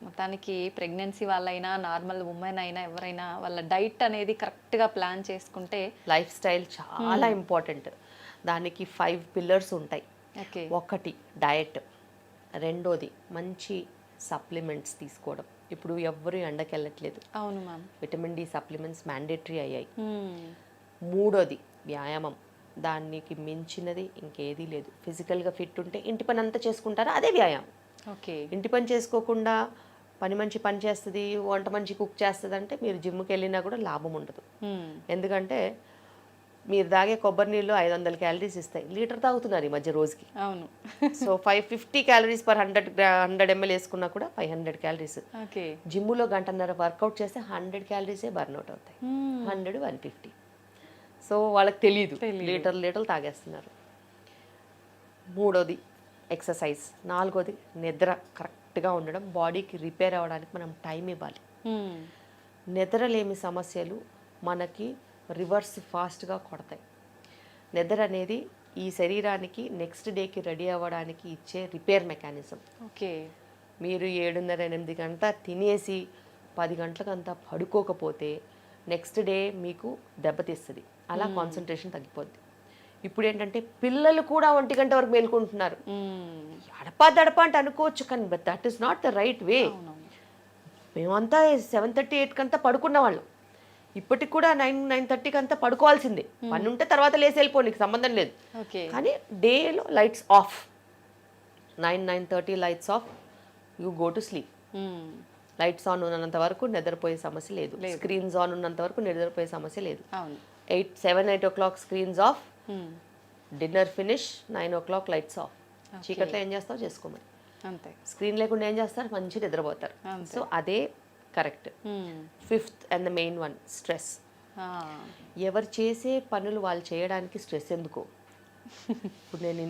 మొత్తానికి ప్రెగ్నెన్సీ వాళ్ళైనా, నార్మల్ ఉమెన్ అయినా, ఎవరైనా వాళ్ళ డైట్ అనేది కరెక్ట్గా ప్లాన్ చేసుకుంటే, లైఫ్ స్టైల్ చాలా ఇంపార్టెంట్. దానికి 5 పిల్లర్స్ ఉంటాయి. ఒకటి డయట్, రెండోది మంచి సప్లిమెంట్స్ తీసుకోవడం. ఇప్పుడు ఎవ్వరూ ఎండకి వెళ్ళట్లేదు. అవును ma'am. Vitamin D supplements mandatory అయ్యాయి. మూడోది వ్యాయామం, దానికి మించినది ఇంకేదీ లేదు. ఫిజికల్గా ఫిట్ ఉంటే ఇంటి పని అంతా చేసుకుంటారా, అదే వ్యాయామం. ఓకే. ఇంటి పని చేసుకోకుండా పని మంచి పని చేస్తుంది, వంట మంచి కుక్ చేస్తుంది అంటే మీరు జిమ్కి వెళ్ళినా కూడా లాభం ఉండదు. ఎందుకంటే మీరు తాగే కొబ్బరి నీళ్ళు 500 క్యాలరీస్ ఇస్తాయి, లీటర్ తాగుతున్నారు ఈ మధ్య రోజుకి. అవును. సో 550 క్యాలరీస్ పర్ 100 ml వేసుకున్నా కూడా 500 క్యాలరీస్. జిమ్లో గంటన్నర వర్కౌట్ చేస్తే 100 క్యాలరీసే బర్న్అవుట్ అవుతాయి. 100, 150. సో వాళ్ళకి తెలియదు, లీటర్లు తాగేస్తున్నారు. మూడోది ఎక్సర్సైజ్. నాలుగోది నిద్ర కరెక్ట్గా ఉండడం. బాడీకి రిపేర్ అవ్వడానికి మనం టైం ఇవ్వాలి. నిద్రలేమి సమస్యలు మనకి రివర్స్ ఫాస్ట్గా కొడతాయి. నిద్ర అనేది ఈ శరీరానికి నెక్స్ట్ డేకి రెడీ అవ్వడానికి ఇచ్చే రిపేర్ మెకానిజం. ఓకే. మీరు 7:30-8 గంటల తినేసి 10 గంటలకంతా పడుకోకపోతే నెక్స్ట్ డే మీకు దెబ్బతీస్తుంది, అలా కాన్సన్ట్రేషన్ తగ్గిపోద్ది. ఇప్పుడు ఏంటంటే పిల్లలు కూడా 1 గంట వరకు మేల్కొంటున్నారు. అడపా అంటే అనుకోవచ్చు, కానీ but that is not the right way. మేమంతా 7:30-8 కంతా పడుకున్న వాళ్ళం. ఇప్పటికి కూడా 9-9:30 అంతా పడుకోవాల్సిందే. పని ఉంటే తర్వాత లేసి వెళ్ళిపో, నీకు సంబంధం లేదు. కానీ డేలో lights off, 9-9:30 lights off, you go to sleep. Lights on ఉన్నంత వరకు నిద్రపోయే సమస్య లేదు, స్క్రీన్స్ ఆన్ ఉన్నంత వరకు నిద్రపోయే సమస్య లేదు. 7-8 o'clock screens of, dinner finish, 9 o'clock lights off. చీకట్లో ఏం చేస్తావు చేసుకోమని, అంతే. స్క్రీన్ లేకుండా ఏం చేస్తారు, మంచి నిద్రపోతారు. సో అదే correct. 5th and the main one, stress. ఎవరు చేసే పనులు వాళ్ళు చేయడానికి స్ట్రెస్ ఎందుకో. ఇప్పుడు నేను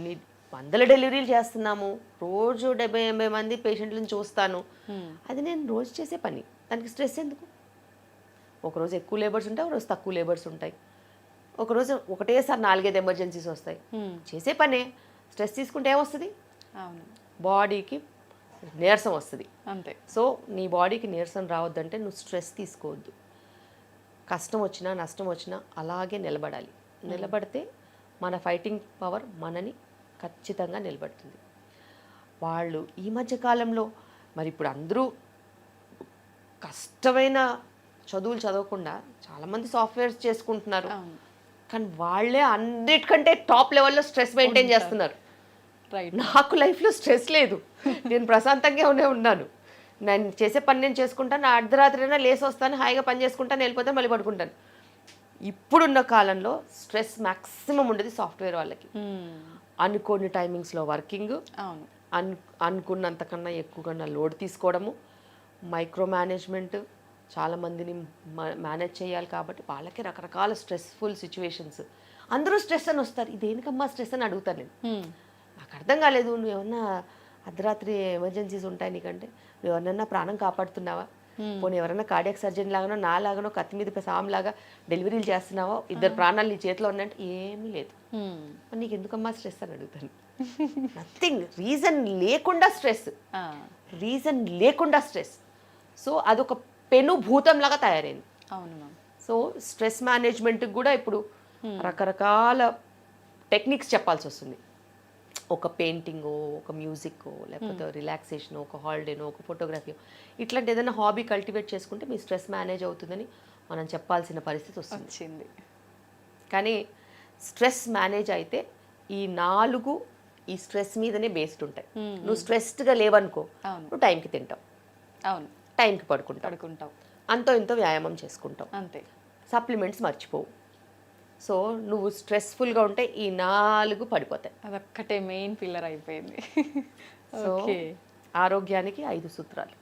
వందల డెలివరీలు చేస్తున్నాము, రోజు 70-80 మంది పేషెంట్లను చూస్తాను. అది నేను రోజు చేసే పని, దానికి స్ట్రెస్ ఎందుకు? ఒకరోజు ఎక్కువ లేబర్స్ ఉంటాయి, ఒకరోజు తక్కువ లేబర్స్ ఉంటాయి, ఒకరోజు ఒకటేసారి 4-5 ఎమర్జెన్సీస్ వస్తాయి. చేసే పనే. స్ట్రెస్ తీసుకుంటే ఏమొస్తుంది? బాడీకి నీరసం వస్తుంది. అంతే. సో నీ బాడీకి నీరసం రావద్దంటే నువ్వు స్ట్రెస్ తీసుకోవద్దు. కష్టం వచ్చినా నష్టం వచ్చినా అలాగే నిలబడాలి. నిలబడితే మన ఫైటింగ్ పవర్ మనని ఖచ్చితంగా నిలబడుతుంది. వాళ్ళు ఈ మధ్య కాలంలో మరి ఇప్పుడు అందరూ కష్టమైన చదువులు చదవకుండా చాలామంది సాఫ్ట్వేర్స్ చేసుకుంటున్నారు. కానీ వాళ్ళే అన్నిటికంటే టాప్ లెవెల్లో స్ట్రెస్ మెయింటైన్ చేస్తున్నారు. నాకు లైఫ్లో స్ట్రెస్ లేదు, నేను ప్రశాంతంగానే ఉన్నాను. నేను చేసే పని నేను చేసుకుంటాను, అర్ధరాత్రి అయినా లేసి వస్తాను, హాయిగా పని చేసుకుంటాను, వెళ్ళిపోతాను, మళ్ళీ పడుకుంటాను. ఇప్పుడున్న కాలంలో స్ట్రెస్ మ్యాక్సిమం ఉండేది సాఫ్ట్వేర్ వాళ్ళకి. అనుకోని టైమింగ్స్లో వర్కింగ్, అనుకున్నంతకన్నా ఎక్కువగా లోడ్ తీసుకోవడము, మైక్రో మేనేజ్మెంట్, చాలామందిని మేనేజ్ చేయాలి కాబట్టి వాళ్ళకి రకరకాల స్ట్రెస్ఫుల్ సిచ్యువేషన్స్. అందరూ స్ట్రెస్ అని వస్తారు, ఇదేనికమ్మా స్ట్రెస్ అని అడుగుతాను నేను. నాకు అర్థం కాలేదు, నువ్వు ఏమన్నా అర్ధరాత్రి ఎమర్జెన్సీస్ ఉంటాయి నీకంటే, నువ్వు ఎవరినన్నా ప్రాణం కాపాడుతున్నావా? పోనీ ఎవరైనా కార్డియాక్ సర్జన్ లాగానో నాలాగానో కత్తి మీద సాంలాగా డెలివరీలు చేస్తున్నావో, 2 ప్రాణాలు నీ చేతిలో ఉన్నాయంటే ఏమీ లేదు. నీకు ఎందుకమ్మా స్ట్రెస్ అని అడుగుతాను. నథింగ్, రీజన్ లేకుండా స్ట్రెస్, రీజన్ లేకుండా స్ట్రెస్. సో అదొక పెను భూతంలాగా తయారైంది. అవును మ్యామ్. సో స్ట్రెస్ మేనేజ్మెంట్కి కూడా ఇప్పుడు రకరకాల టెక్నిక్స్ చెప్పాల్సి వస్తుంది. ఒక పెయింటింగో, ఒక మ్యూజిక్కో, లేకపోతే రిలాక్సేషనో, ఒక హాలిడేనో, ఒక ఫోటోగ్రఫీ, ఇట్లాంటి ఏదైనా హాబీ కల్టివేట్ చేసుకుంటే మీ స్ట్రెస్ మేనేజ్ అవుతుందని మనం చెప్పాల్సిన పరిస్థితి వచ్చింది. కానీ స్ట్రెస్ మేనేజ్ అయితే ఈ 4 ఈ స్ట్రెస్ మీదనే బేస్డ్ ఉంటాయి. నువ్వు స్ట్రెస్డ్గా లేవనుకో, నువ్వు టైంకి తింటావు, అవును, టైంకి పడుకుంటావు, అంతో ఇంతో వ్యాయామం చేసుకుంటావు, అంతే, సప్లిమెంట్స్ మర్చిపోవు. సో నువ్వు స్ట్రెస్ఫుల్గా ఉంటే ఈ 4 పడిపోతాయి. అదొక్కటే మెయిన్ పిల్లర్ అయిపోయింది. సో ఆరోగ్యానికి 5 సూత్రాలు.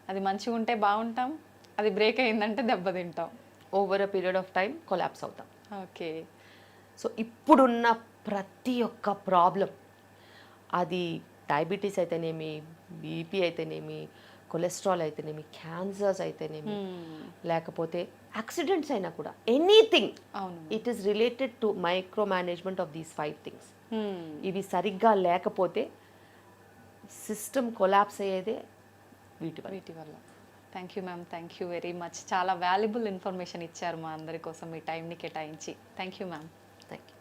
అది మంచిగా ఉంటే బాగుంటాం, అది బ్రేక్ అయిందంటే దెబ్బతింటాం, over a period of time collapse అవుతాం. ఓకే. సో ఇప్పుడున్న ప్రతి ఒక్క ప్రాబ్లం, అది డయాబెటీస్ అయితేనేమి, బీపీ అయితేనేమి, కొలెస్ట్రాల్ అయితేనేమి, క్యాన్సర్స్ అయితేనేమి, లేకపోతే యాక్సిడెంట్స్ అయినా కూడా, anything, it is related to micro management of these 5 things. ఇవి సరిగ్గా లేకపోతే సిస్టమ్ కొలాప్స్ అయ్యేదే వీటి వల్ల. Thank you ma'am, thank you very much. చాలా వాల్యుబుల్ ఇన్ఫర్మేషన్ ఇచ్చారు మా అందరి కోసం, మీ టైంని కేటాయించి. Thank you ma'am. Thank you.